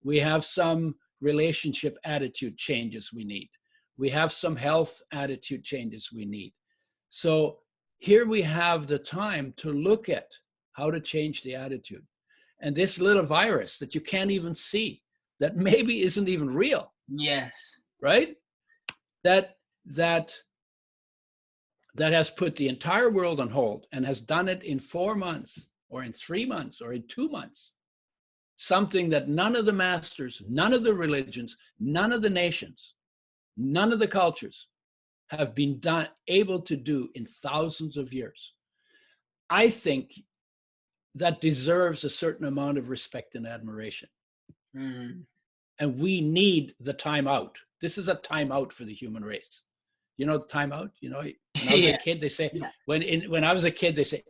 We have some relationship attitude changes we need. We have some health attitude changes we need. So here we have the time to look at how to change the attitude. And this little virus that you can't even see, that maybe isn't even real. Yes. Right? That has put the entire world on hold and has done it in 4 months or in 3 months or in 2 months. Something that none of the masters, none of the religions, none of the nations, none of the cultures have been able to do in thousands of years. I think that deserves a certain amount of respect and admiration. And we need the time out. This is a time out for the human race. You know the time out? You know, when I was a kid, they say, when I was a kid, they say,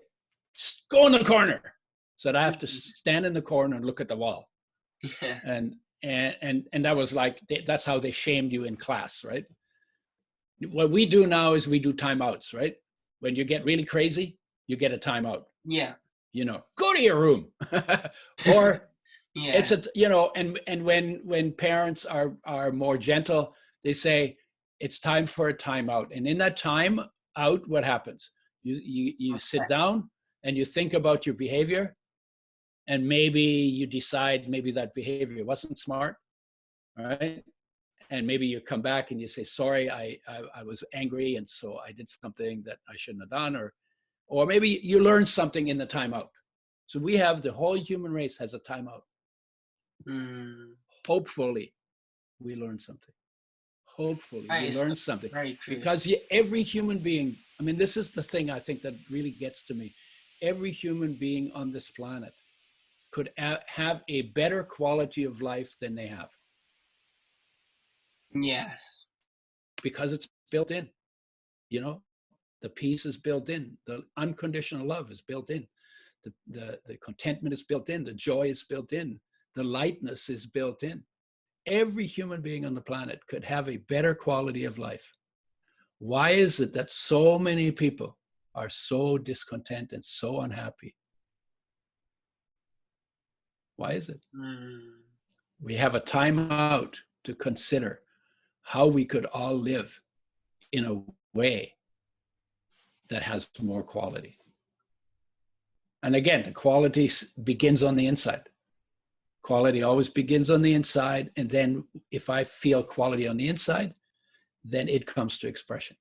go in the corner. So I have to stand in the corner and look at the wall. And that was like, that's how they shamed you in class, right? What we do now is we do timeouts, right? When you get really crazy, you get a timeout. Yeah. You know, go to your room. Or it's a, you know, and when parents are more gentle, they say it's time for a timeout. And in that time out, what happens? You sit down and you think about your behavior, and maybe you decide maybe that behavior wasn't smart, right? And maybe you come back and you say, sorry, I was angry, and so I did something that I shouldn't have done, or maybe you learn something in the timeout. So we have, the whole human race has a timeout. Hopefully we learn something. Hopefully we learn something. Because every human being, I mean, this is the thing I think that really gets to me. Every human being on this planet could have a better quality of life than they have. Yes. Because it's built in, you know, the peace is built in, the unconditional love is built in, the contentment is built in, the joy is built in, the lightness is built in. Every human being on the planet could have a better quality of life. Why is it that so many people are so discontent and so unhappy? Why is it? We have a time out to consider how we could all live in a way that has more quality. And again, the quality begins on the inside. Quality always begins on the inside. And then if I feel quality on the inside, then it comes to expression.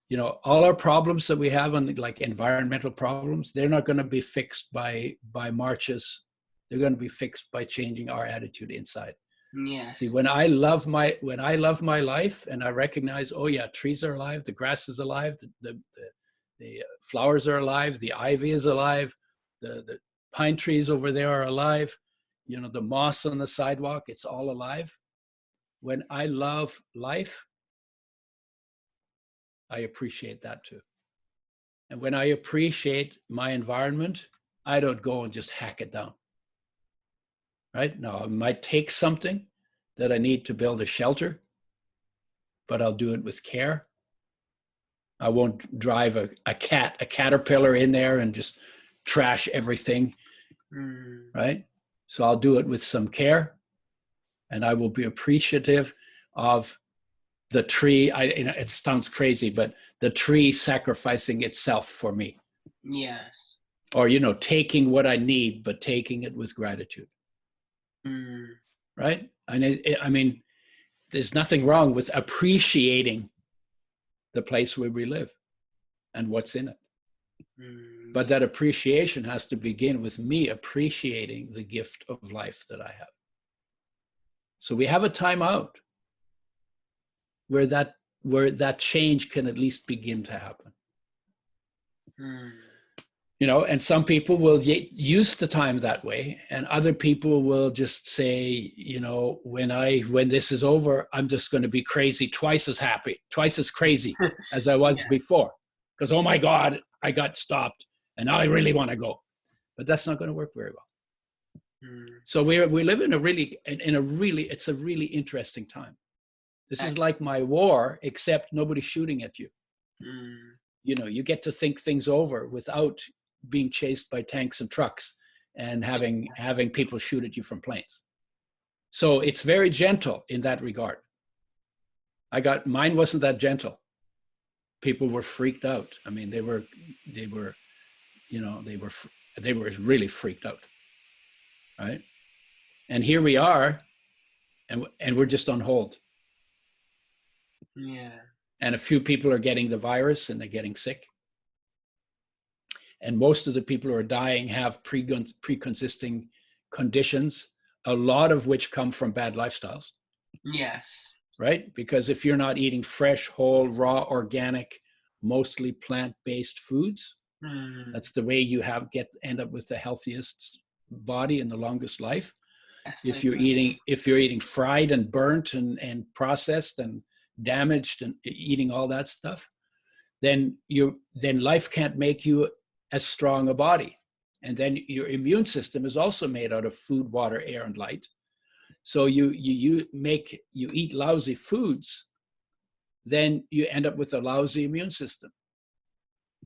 You know, all our problems that we have on, like environmental problems, they're not going to be fixed by marches. They're going to be fixed by changing our attitude inside. Yes. See, when I love my life and I recognize, oh yeah, trees are alive, the grass is alive, the flowers are alive, the ivy is alive, the pine trees over there are alive, you know, the moss on the sidewalk, it's all alive. When I love life, I appreciate that too. And when I appreciate my environment, I don't go and just hack it down. Right? Now, I might take something that I need to build a shelter, but I'll do it with care. I won't drive a caterpillar in there and just trash everything, right? So I'll do it with some care, and I will be appreciative of the tree. It sounds crazy, but the tree sacrificing itself for me. Yes. Or, you know, taking what I need, but taking it with gratitude. Right? And I mean, there's nothing wrong with appreciating the place where we live and what's in it. But that appreciation has to begin with me appreciating the gift of life that I have. So we have a time out where that change can at least begin to happen. You know, and some people will use the time that way, and other people will just say, you know, when this is over, I'm just going to be crazy, twice as happy, twice as crazy as I was before, because oh my God, I got stopped, and now I really want to go. But that's not going to work very well. So we live in a really it's a really interesting time. This is like my war, except nobody's shooting at you. You know, you get to think things over without being chased by tanks and trucks and having people shoot at you from planes. So it's very gentle in that regard. Mine wasn't that gentle. People were freaked out. I mean, they were really freaked out, right? And here we are, and we're just on hold. Yeah. And a few people are getting the virus and they're getting sick. And most of the people who are dying have pre-existing conditions, a lot of which come from bad lifestyles. Yes. Right? Because if you're not eating fresh, whole, raw, organic, mostly plant-based foods, that's the way you end up with the healthiest body and the longest life. If you're eating fried and burnt and processed and damaged and eating all that stuff, then life can't make you as strong a body. And then your immune system is also made out of food, water, air, and light. So you eat lousy foods, then you end up with a lousy immune system.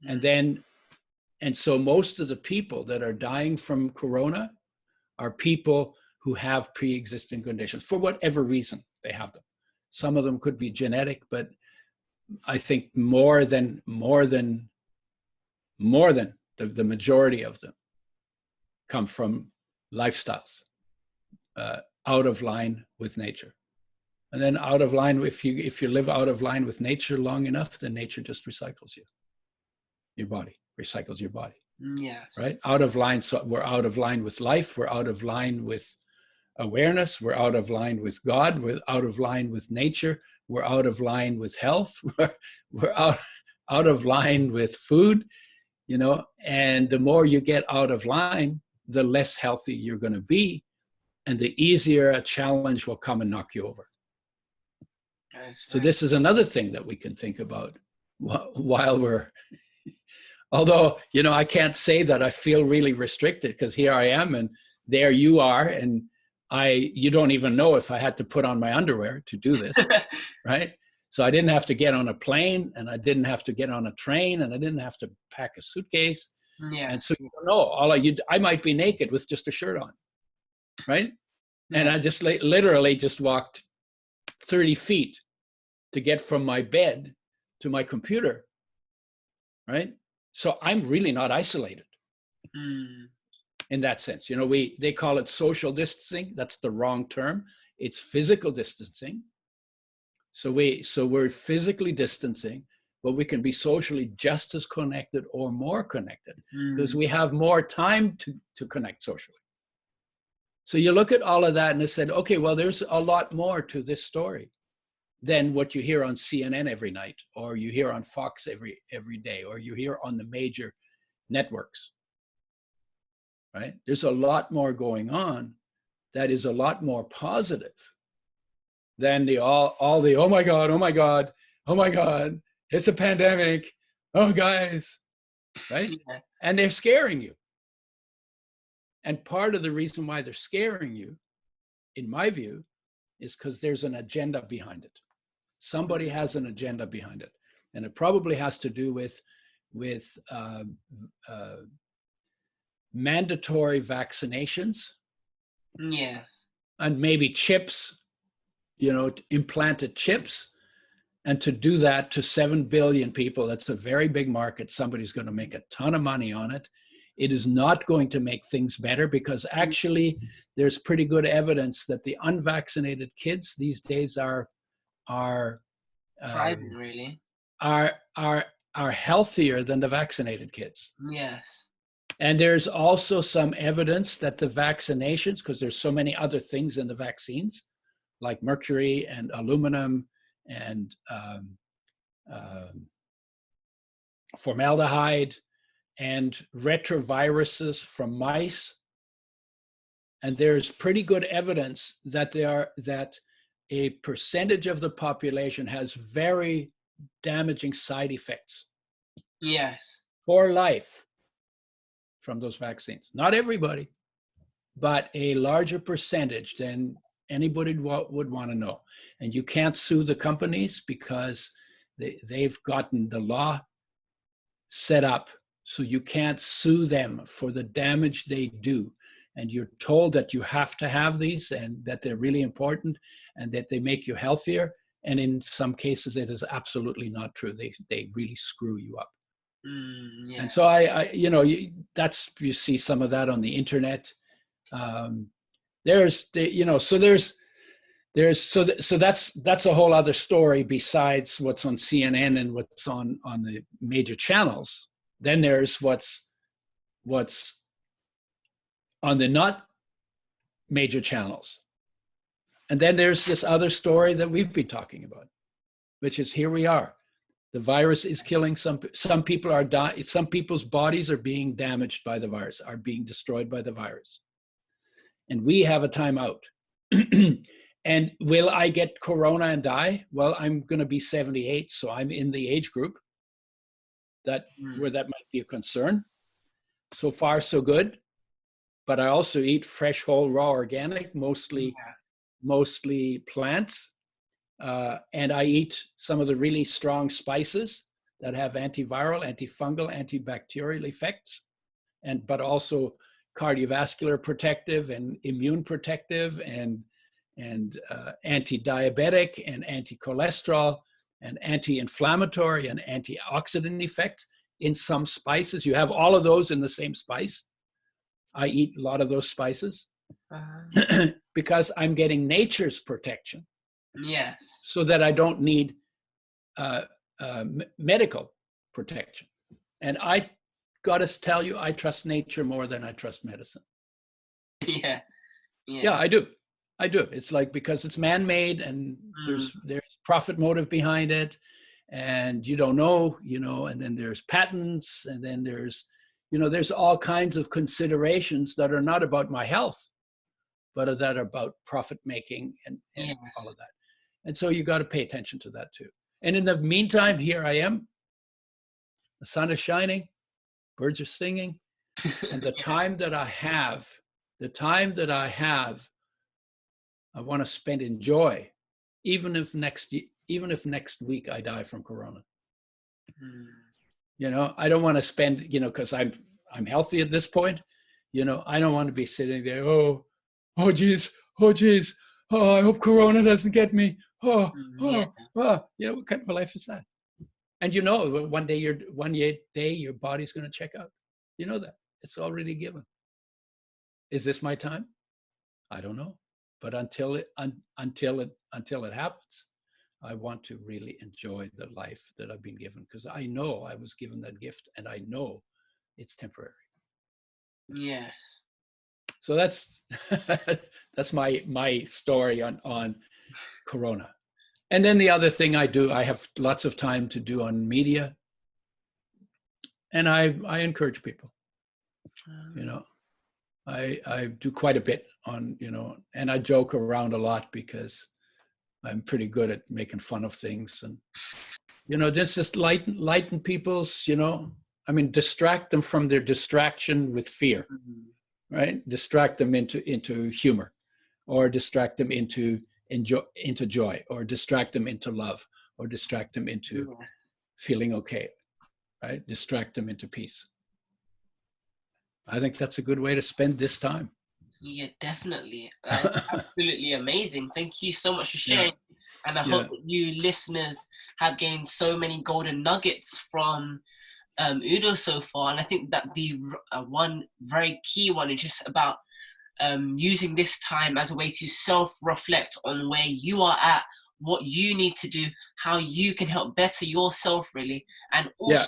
And so most of the people that are dying from corona are people who have pre-existing conditions for whatever reason they have them. Some of them could be genetic, but I think more than the majority of them come from lifestyles out of line with nature. And then out of line, if you live out of line with nature long enough, then nature just recycles you. Your body recycles your body. Yes. Right? Out of line. So we're out of line with life. We're out of line with awareness. We're out of line with God. We're out of line with nature. We're out of line with health. We're out of line with food, you know, and the more you get out of line, the less healthy you're going to be, and the easier a challenge will come and knock you over. So this is another thing that we can think about while we're, although, you know, I can't say that I feel really restricted, because here I am and there you are, and you don't even know if I had to put on my underwear to do this, right? So I didn't have to get on a plane, and I didn't have to get on a train, and I didn't have to pack a suitcase. Yeah. And so you don't know, I might be naked with just a shirt on, right? Yeah. And I just literally just walked 30 feet to get from my bed to my computer, right? So I'm really not isolated in that sense. You know, they call it social distancing. That's the wrong term. It's physical distancing. So we're physically distancing, but we can be socially just as connected or more connected because we have more time to connect socially. So you look at all of that and it said, okay, well, there's a lot more to this story than what you hear on CNN every night, or you hear on Fox every day, or you hear on the major networks, right? There's a lot more going on that is a lot more positive than all the, oh my God, it's a pandemic, oh guys, right? Yeah. And they're scaring you. And part of the reason why they're scaring you, in my view, is because there's an agenda behind it. Somebody has an agenda behind it. And it probably has to do with mandatory vaccinations. Yes. And maybe chips, you know, implanted chips. And to do that to 7 billion people, that's a very big market. Somebody's going to make a ton of money on it. It is not going to make things better, because actually there's pretty good evidence that the unvaccinated kids these days are thriving, really. Are healthier than the vaccinated kids. Yes. And there's also some evidence that the vaccinations, because there's so many other things in the vaccines, like mercury and aluminum and formaldehyde and retroviruses from mice. And there's pretty good evidence that a percentage of the population has very damaging side effects. Yes. For life from those vaccines. Not everybody, but a larger percentage than anybody would want to know. And you can't sue the companies because they've gotten the law set up so you can't sue them for the damage they do. And you're told that you have to have these and that they're really important and that they make you healthier. And in some cases, it is absolutely not true. They really screw you up. Yeah. And so you see some of that on the internet. That's a whole other story besides what's on CNN and what's on the major channels. Then there's what's on the not major channels. And then there's this other story that we've been talking about, which is here we are. The virus is killing some people are dying. Some people's bodies are being damaged by the virus, are being destroyed by the virus. And we have a timeout. And will I get corona and die? Well, I'm going to be 78, so I'm in the age group where that might be a concern. So far, so good. But I also eat fresh, whole, raw, organic, mostly plants. And I eat some of the really strong spices that have antiviral, antifungal, antibacterial effects, but also cardiovascular protective and immune protective and anti-diabetic and anti-cholesterol and anti-inflammatory and antioxidant effects in some spices. You have all of those in the same spice. I eat a lot of those spices because I'm getting nature's protection. Yes. So that I don't need medical protection. And I got to tell you, I trust nature more than I trust medicine. Yeah. Yeah, I do. It's like, because it's man-made and there's profit motive behind it, and you don't know, and then there's patents, and then there's all kinds of considerations that are not about my health, but that are about profit making and yes. all of that. And so you got to pay attention to that too. And in the meantime, here I am. The sun is shining, birds are singing, and the time that I have, I want to spend in joy, even if next week I die from corona. I don't want to spend, because I'm healthy at this point. I don't want to be sitting there. Oh geez. Oh, I hope corona doesn't get me. What kind of a life is that? And one day your body's going to check out. You know that. It's already given. Is this my time? I don't know. But until it happens, I want to really enjoy the life that I've been given, because I know I was given that gift and I know it's temporary. Yes. So that's my story on corona. And then the other thing I do, I have lots of time to do on media, and I encourage people. I do quite a bit on, and I joke around a lot because I'm pretty good at making fun of things, and just lighten people's, distract them from their distraction with fear. Right? Distract them into humor, or distract them into joy, or distract them into love, or distract them into feeling okay, right? Distract them into peace. I think that's a good way to spend this time. Yeah, definitely. Absolutely amazing. Thank you so much for sharing. Yeah. And I hope that you listeners have gained so many golden nuggets from Udo so far. And I think that the one very key one is just about using this time as a way to self-reflect on where you are at, what you need to do, how you can help better yourself, really, and also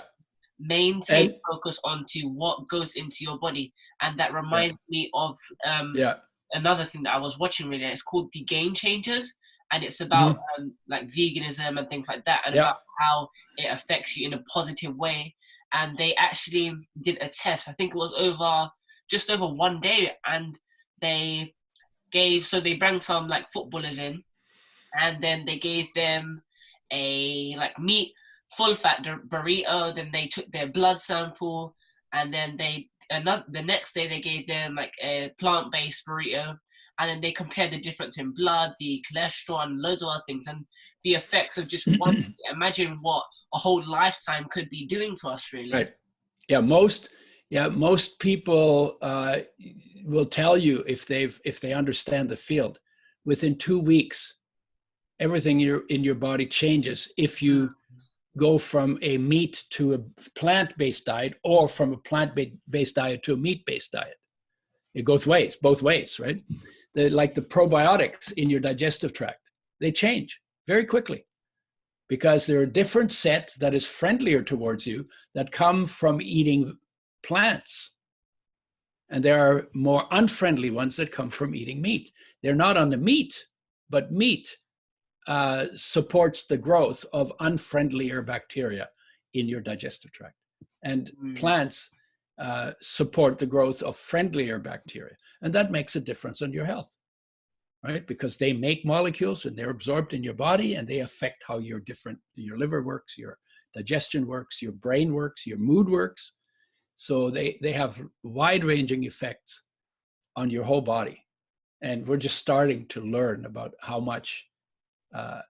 maintain focus onto what goes into your body. And that reminds me of another thing that I was watching, really. It's called The Game Changers, and it's about like veganism and things like that, and about how it affects you in a positive way. and they actually did a test. I think it was just over 1 day, and they they brought some like footballers in, and then they gave them a like meat full fat burrito. Then they took their blood sample, and then the next day they gave them like a plant-based burrito, and then they compared the difference in blood, the cholesterol, and loads of other things, and the effects of just one. Imagine what a whole lifetime could be doing to us, really. Right. Yeah. Most people will tell you, if they understand the field, within 2 weeks, everything in your body changes if you go from a meat to a plant-based diet, or from a plant-based diet to a meat-based diet. It goes both ways, right? Like the probiotics in your digestive tract, they change very quickly, because there are a different set that is friendlier towards you that come from eating plants. And there are more unfriendly ones that come from eating meat. They're not on the meat, but meat supports the growth of unfriendlier bacteria in your digestive tract. And plants support the growth of friendlier bacteria. And that makes a difference on your health, right? Because they make molecules and they're absorbed in your body, and they affect how your liver works, your digestion works, your brain works, your mood works. So they have wide-ranging effects on your whole body. And we're just starting to learn about how much they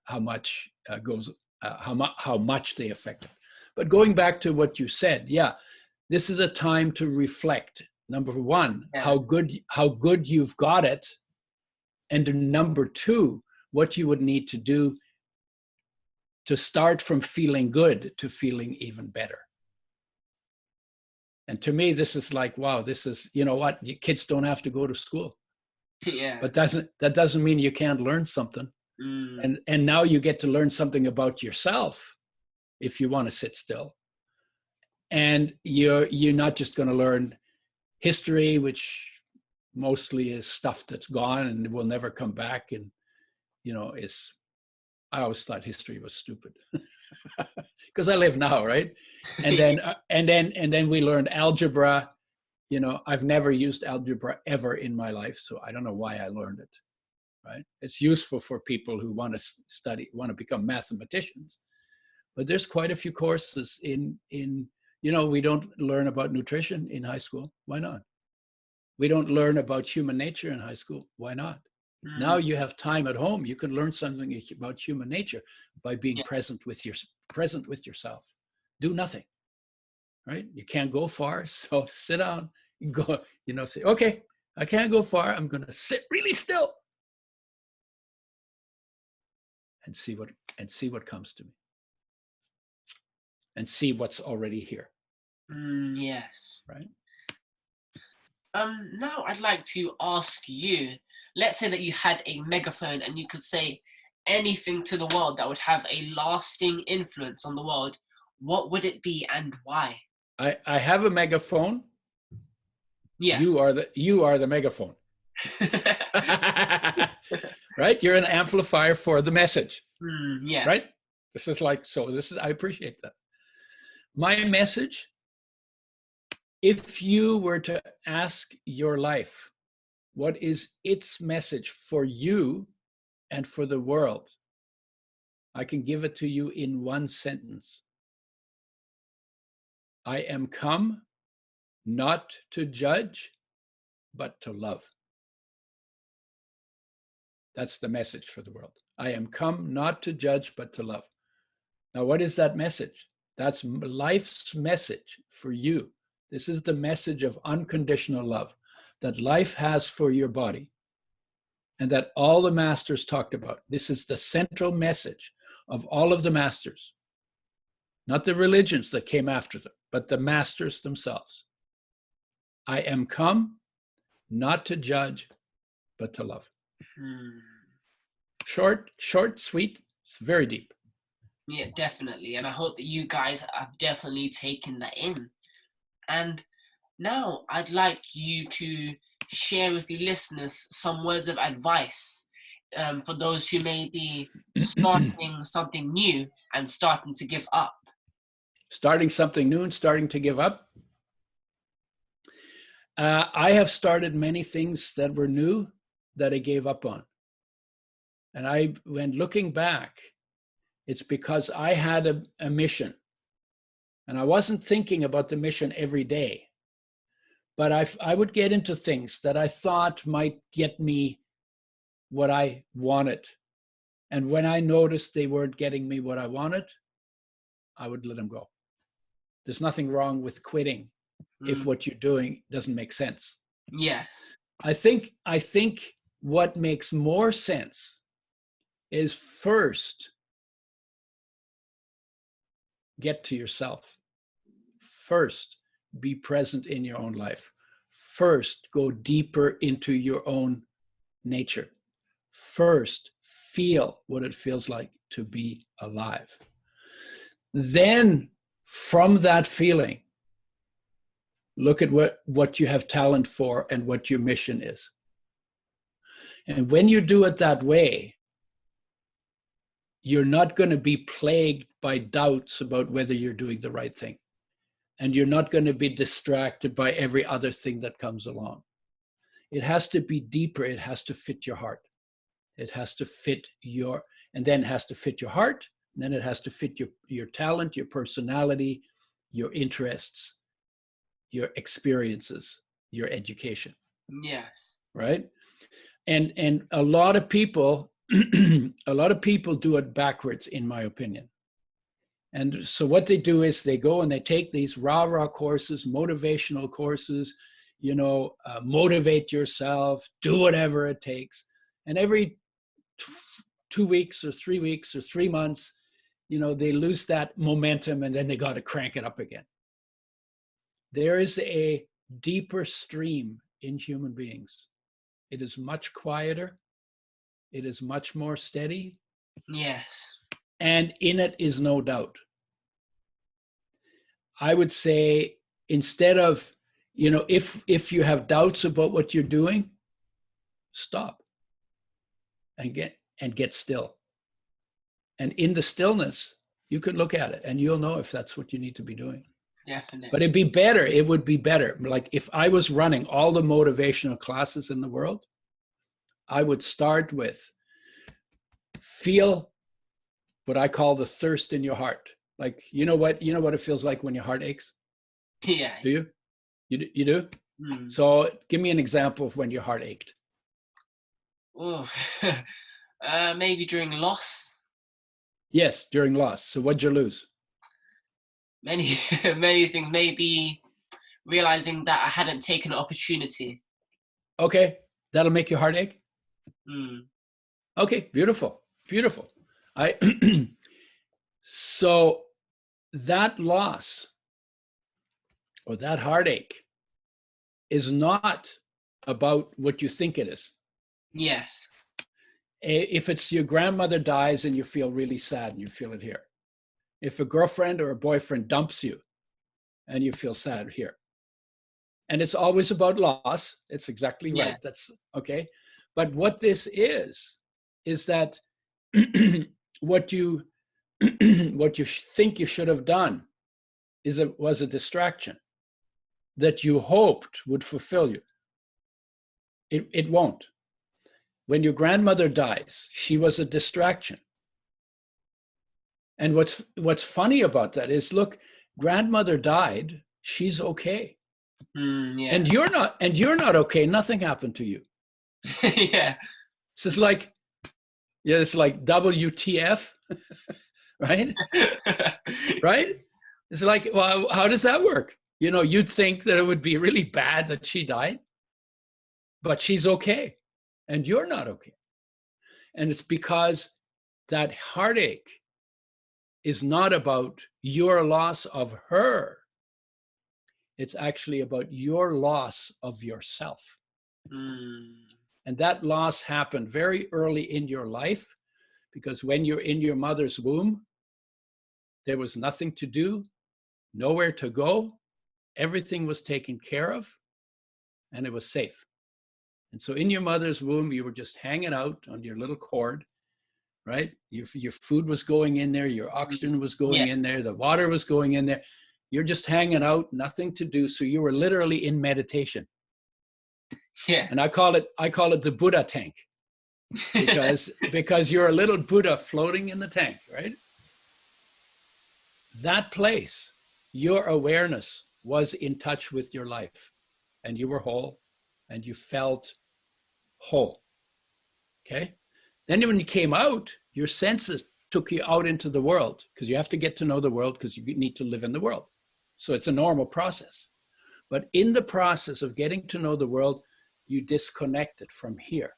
affect it. But going back to what you said, yeah, this is a time to reflect. Number one, how good you've got it, and number two, what you would need to do to start from feeling good to feeling even better. And to me, this is like, wow, this is, you know what, kids don't have to go to school. Yeah. But that doesn't mean you can't learn something. And now you get to learn something about yourself if you want to sit still. And you're not just going to learn history, which mostly is stuff that's gone and will never come back. And, you know, I always thought history was stupid because I live now, right? And then we learned algebra. You know, I've never used algebra ever in my life, so I don't know why I learned it. Right? It's useful for people who want to become mathematicians. But there's quite a few courses in we don't learn about nutrition in high school. Why not? We don't learn about human nature in high school. Why not? Now you have time at home. You can learn something about human nature by being present with yourself. Do nothing. Right? You can't go far, so sit down. Go. Say, okay, I can't go far. I'm going to sit really still. And see what comes to me, and see what's already here. Yes. Right. Now I'd like to ask you. Let's say that you had a megaphone and you could say anything to the world that would have a lasting influence on the world. What would it be and why? I have a megaphone. Yeah. You are the megaphone. Right? You're an amplifier for the message. Yeah. Right? I appreciate that. My message, if you were to ask your life, what is its message for you and for the world? I can give it to you in one sentence. I am come not to judge, but to love. That's the message for the world. I am come not to judge, but to love. Now, what is that message? That's life's message for you. This is the message of unconditional love that life has for your body, and that all the masters talked about. This is the central message of all of the masters, not the religions that came after them, but the masters themselves. I am come not to judge, but to love. Short, sweet, it's very deep. Yeah, definitely. And I hope that you guys have definitely taken that in. And now I'd like you to share with the listeners some words of advice for those who may be starting something new and starting to give up. starting something new and starting to give up. I have started many things that were new that I gave up on. And when looking back, it's because I had a mission. And I wasn't thinking about the mission every day. But I would get into things that I thought might get me what I wanted. And when I noticed they weren't getting me what I wanted, I would let them go. There's nothing wrong with quitting if what you're doing doesn't make sense. Yes. I think what makes more sense is first get to yourself. First, be present in your own life. First, go deeper into your own nature. First, feel what it feels like to be alive. Then, from that feeling, look at what you have talent for and what your mission is. And when you do it that way, you're not going to be plagued by doubts about whether you're doing the right thing. And you're not going to be distracted by every other thing that comes along. It has to be deeper. It has to fit your heart. It has to fit and then it has to fit your heart. And then it has to fit your talent, your personality, your interests, your experiences, your education. Yes. Right? And a lot of people, do it backwards, in my opinion. And so what they do is they go and they take these rah-rah courses, motivational courses, motivate yourself, do whatever it takes. And every 2 weeks or 3 weeks or 3 months, they lose that momentum and then they got to crank it up again. There is a deeper stream in human beings. It is much quieter. It is much more steady. Yes. And in it is no doubt. I would say, instead of, if you have doubts about what you're doing, stop and get still. And in the stillness, you can look at it and you'll know if that's what you need to be doing. Definitely. But it would be better. Like if I was running all the motivational classes in the world, I would start with feel what I call the thirst in your heart. Like, you know what it feels like when your heart aches? Yeah. Do you? You do? Mm. So give me an example of when your heart ached. Oh, maybe during loss. Yes, during loss. So what'd you lose? Many, many things. Maybe realizing that I hadn't taken an opportunity. Okay, that'll make your heart ache? Mm. Okay, beautiful, beautiful. So that loss or that heartache is not about what you think it is. Yes. If it's your grandmother dies and you feel really sad and you feel it here. If a girlfriend or a boyfriend dumps you and you feel sad here. And it's always about loss. It's exactly right. Yeah. That's okay. But what this is that what you think you should have done was a distraction that you hoped would fulfill you. It won't. When your grandmother dies, she was a distraction. And what's funny about that is, look, grandmother died, she's okay. Yeah. And you're not okay. Nothing happened to you. Yeah. So it's like WTF, right? Right? It's like, well, how does that work? You'd think that it would be really bad that she died, but she's okay. And you're not okay. And it's because that heartache is not about your loss of her. It's actually about your loss of yourself. And that loss happened very early in your life, because when you're in your mother's womb, there was nothing to do, nowhere to go. Everything was taken care of, and it was safe. And so in your mother's womb, you were just hanging out on your little cord, right? Your food was going in there, your oxygen was going in there, the water was going in there. You're just hanging out, nothing to do. So you were literally in meditation. Yeah. And I call it the Buddha tank, because you're a little Buddha floating in the tank, right? That place, your awareness was in touch with your life, and you were whole, and you felt whole. Okay? Then when you came out, your senses took you out into the world, because you have to get to know the world, because you need to live in the world. So it's a normal process. But in the process of getting to know the world, you disconnected from here.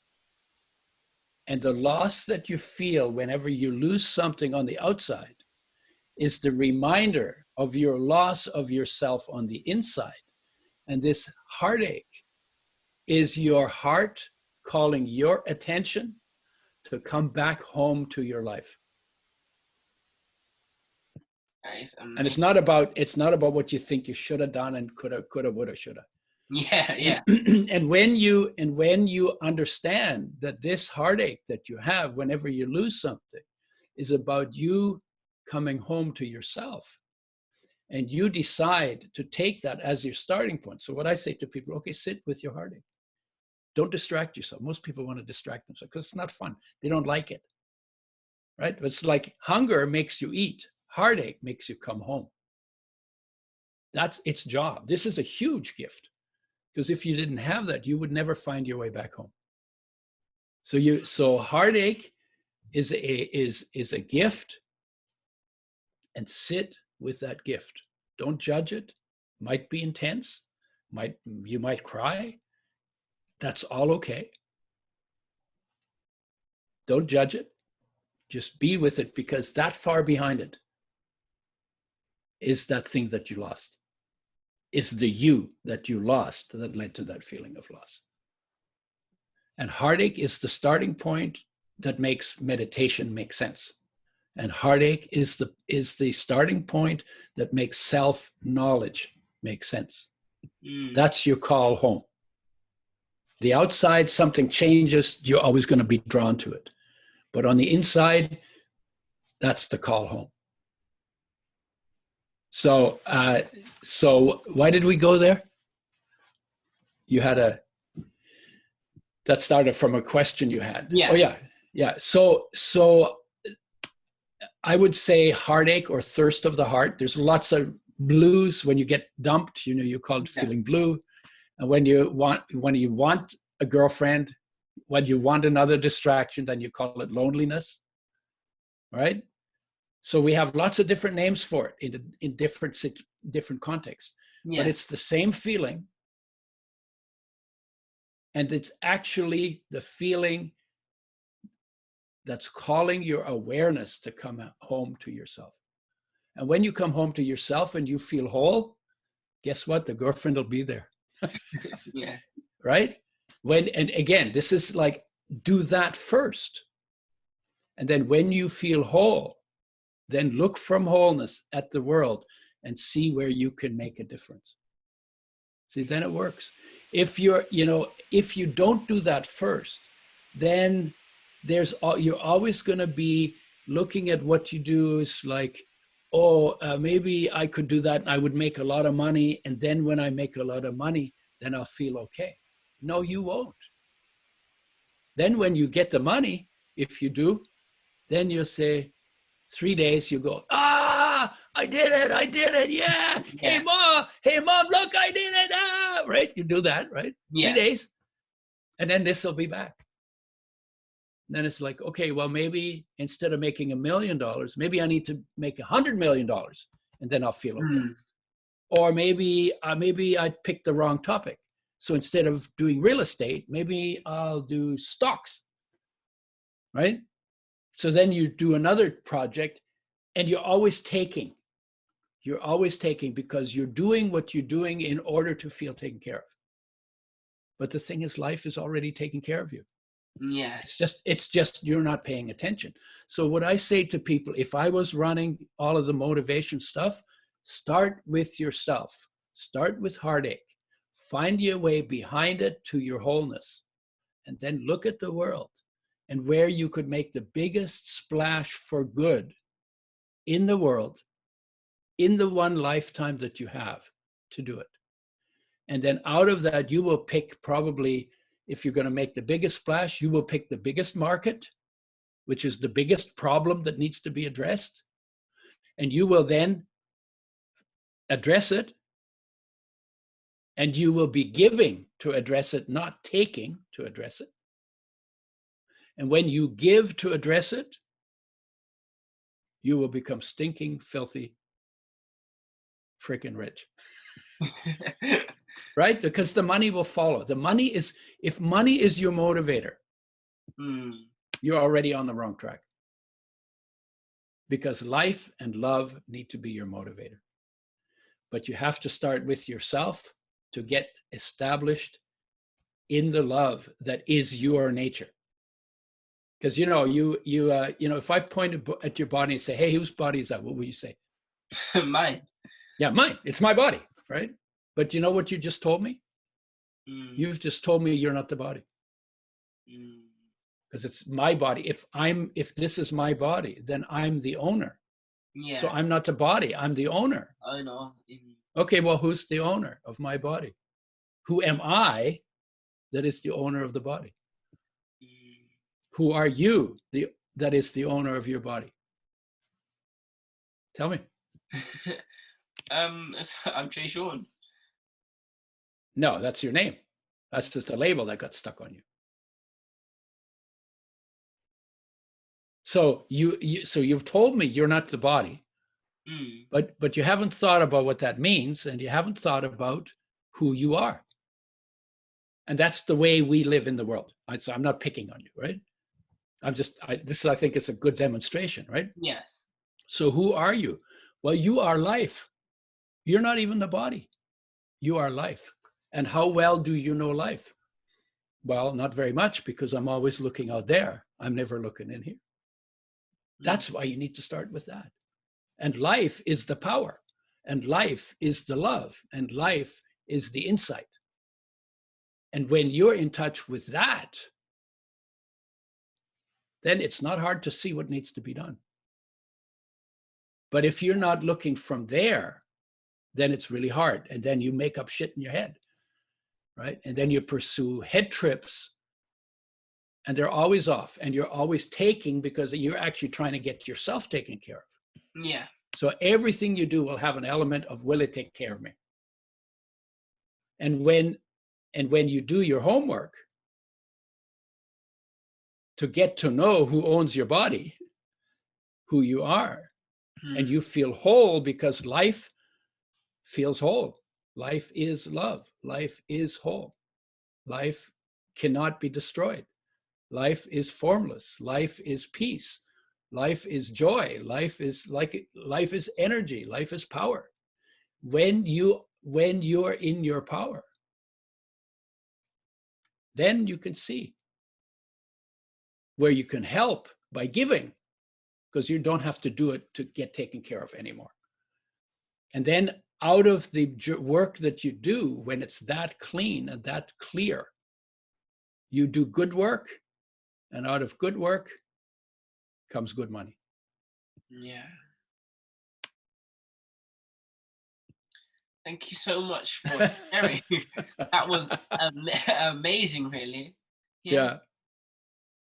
And the loss that you feel whenever you lose something on the outside is the reminder of your loss of yourself on the inside. And this heartache is your heart calling your attention to come back home to your life. Nice. And it's not about what you think you should have done and coulda, woulda, shoulda. Yeah. And when you understand that this heartache that you have whenever you lose something is about you coming home to yourself, and you decide to take that as your starting point. So what I say to people, okay, sit with your heartache. Don't distract yourself. Most people want to distract themselves because it's not fun. They don't like it, right? It's like hunger makes you eat. Heartache makes you come home. That's its job. This is a huge gift, because if you didn't have that, you would never find your way back home. So heartache is a gift, and sit with that gift. Don't judge it. Might be intense. You might cry. That's all okay. Don't judge it. Just be with it, because that far behind it is that thing that you lost. It's the you that you lost that led to that feeling of loss. And heartache is the starting point that makes meditation make sense. And heartache is the starting point that makes self-knowledge make sense. That's your call home. The outside, something changes, you're always going to be drawn to it. But on the inside, that's the call home. So why did we go there? You had that started from a question you had. Yeah. Oh yeah. So I would say heartache or thirst of the heart. There's lots of blues when you get dumped. You call it feeling blue. And when you want a girlfriend, when you want another distraction, then you call it loneliness, right? So we have lots of different names for it in different contexts, but it's the same feeling. And it's actually the feeling that's calling your awareness to come home to yourself. And when you come home to yourself and you feel whole, guess what? The girlfriend will be there. Yeah. Right? And again, this is like, do that first. And then when you feel whole, then look from wholeness at the world and see where you can make a difference. See, then it works. If you don't do that first, then you're always going to be looking at what you do is like, maybe I could do that and I would make a lot of money. And then when I make a lot of money, then I'll feel okay. No, you won't. Then when you get the money, if you do, then you'll say, 3 days, you go, I did it, yeah. Hey, mom, look, I did it, right? You do that, right? Yeah. 3 days, and then this will be back. And then it's like, okay, well, maybe instead of making $1 million, maybe I need to make $100 million, and then I'll feel okay. Or maybe I picked the wrong topic. So instead of doing real estate, maybe I'll do stocks, right? So then you do another project, and you're always taking because you're doing what you're doing in order to feel taken care of. But the thing is, life is already taking care of you. Yeah. It's just you're not paying attention. So what I say to people, if I was running all of the motivation stuff, start with yourself. Start with heartache. Find your way behind it to your wholeness. And then look at the world and where you could make the biggest splash for good in the world in the one lifetime that you have to do it. And then out of that, you will pick probably, if you're going to make the biggest splash, you will pick the biggest market, which is the biggest problem that needs to be addressed. And you will then address it. And you will be giving to address it, not taking to address it. And when you give to address it, you will become stinking, filthy, freaking rich. Right? Because the money will follow. The money is, if money is your motivator, you're already on the wrong track. Because life and love need to be your motivator. But you have to start with yourself to get established in the love that is your nature. Because if I point at your body and say, "Hey, whose body is that?" What will you say? Mine. Yeah, mine. It's my body, right? But you know what you just told me? You've just told me you're not the body. Because it's my body. If this is my body, then I'm the owner. Yeah. So I'm not the body. I'm the owner. I know. Okay, well, who's the owner of my body? Who am I that is the owner of the body? Who are you that is the owner of your body? Tell me. I'm Trey Sean. No, that's your name. That's just a label that got stuck on you. So you've told me you're not the body, but you haven't thought about what that means, and you haven't thought about who you are. And that's the way we live in the world. So I'm not picking on you, right? I think it's a good demonstration, right? Yes. So who are you? Well, you are life. You're not even the body. You are life. And how well do you know life? Well, not very much, because I'm always looking out there. I'm never looking in here. That's why you need to start with that. And life is the power, and life is the love, and life is the insight. And when you're in touch with that, then it's not hard to see what needs to be done. But if you're not looking from there, then it's really hard. And then you make up shit in your head, right? And then you pursue head trips, and they're always off, and you're always taking, because you're actually trying to get yourself taken care of. Yeah. So everything you do will have an element of, will it take care of me? And when you do your homework to get to know who owns your body, who you are, and you feel whole, because life feels whole. Life is love. Life is whole. Life cannot be destroyed. Life is formless. Life is peace. Life is joy. Life is energy. Life is power. When you're in your power, then you can see where you can help by giving, because you don't have to do it to get taken care of anymore. And then out of the work that you do, when it's that clean and that clear, you do good work, and out of good work comes good money. Yeah. Thank you so much for sharing. That was amazing, really. Yeah.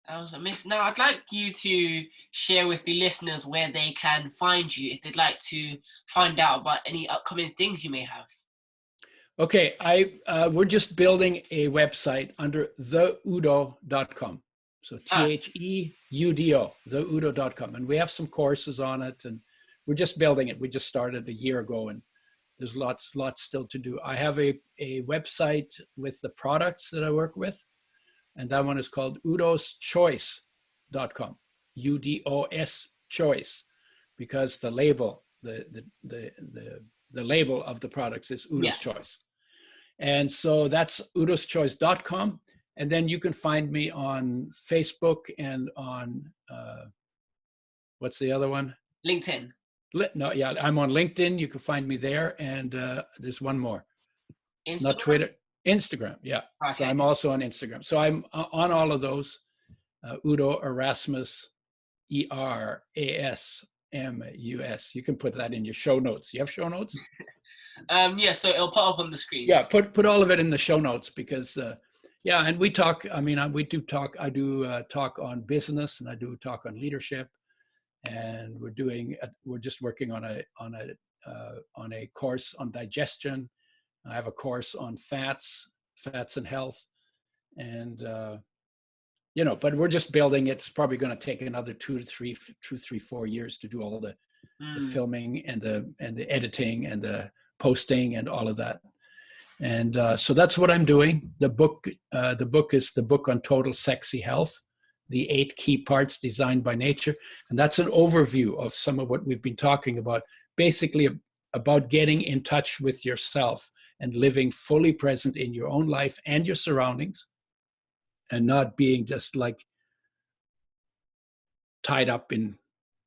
That was amazing. Now, I'd like you to share with the listeners where they can find you if they'd like to find out about any upcoming things you may have. Okay, we're just building a website under theudo.com. So THEUDO, theudo.com. And we have some courses on it, and we're just building it. We just started a year ago, and there's lots still to do. I have a website with the products that I work with, and that one is called UDO'S UDO's Choice, because the label, the label of the products is Udo's Choice. And so that's UDO'sChoice.com. And then you can find me on Facebook and on, what's the other one? LinkedIn. No, yeah, I'm on LinkedIn. You can find me there. And there's one more. It's not Instagram? Twitter. Instagram, yeah. Okay. So I'm also on Instagram. So I'm on all of those. Udo Erasmus, Erasmus. You can put that in your show notes. You have show notes? Yeah, so it'll pop up on the screen. Yeah, put all of it in the show notes because, yeah, and we talk. I mean, we do talk. I do talk on business, and I do talk on leadership, and we're just working on a course on digestion. I have a course on fats and health, and but we're just building it. It's probably going to take another 2 to 3, 4 years to do all the filming and the editing and the posting and all of that. And so that's what I'm doing. The book is the book on total sexy health, the 8 key parts designed by nature. And that's an overview of some of what we've been talking about, basically about getting in touch with yourself and living fully present in your own life and your surroundings, and not being just like tied up in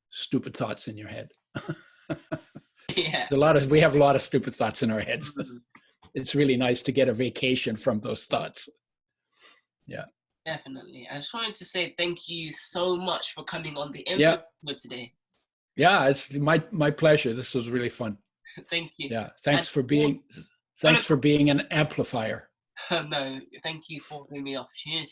stupid thoughts in your head. Yeah. We have a lot of stupid thoughts in our heads. It's really nice to get a vacation from those thoughts. Yeah. Definitely. I just wanted to say thank you so much for coming on the interview today. Yeah, it's my pleasure. This was really fun. Thank you. Yeah. Thanks for being an amplifier. No, thank you for giving me the opportunity.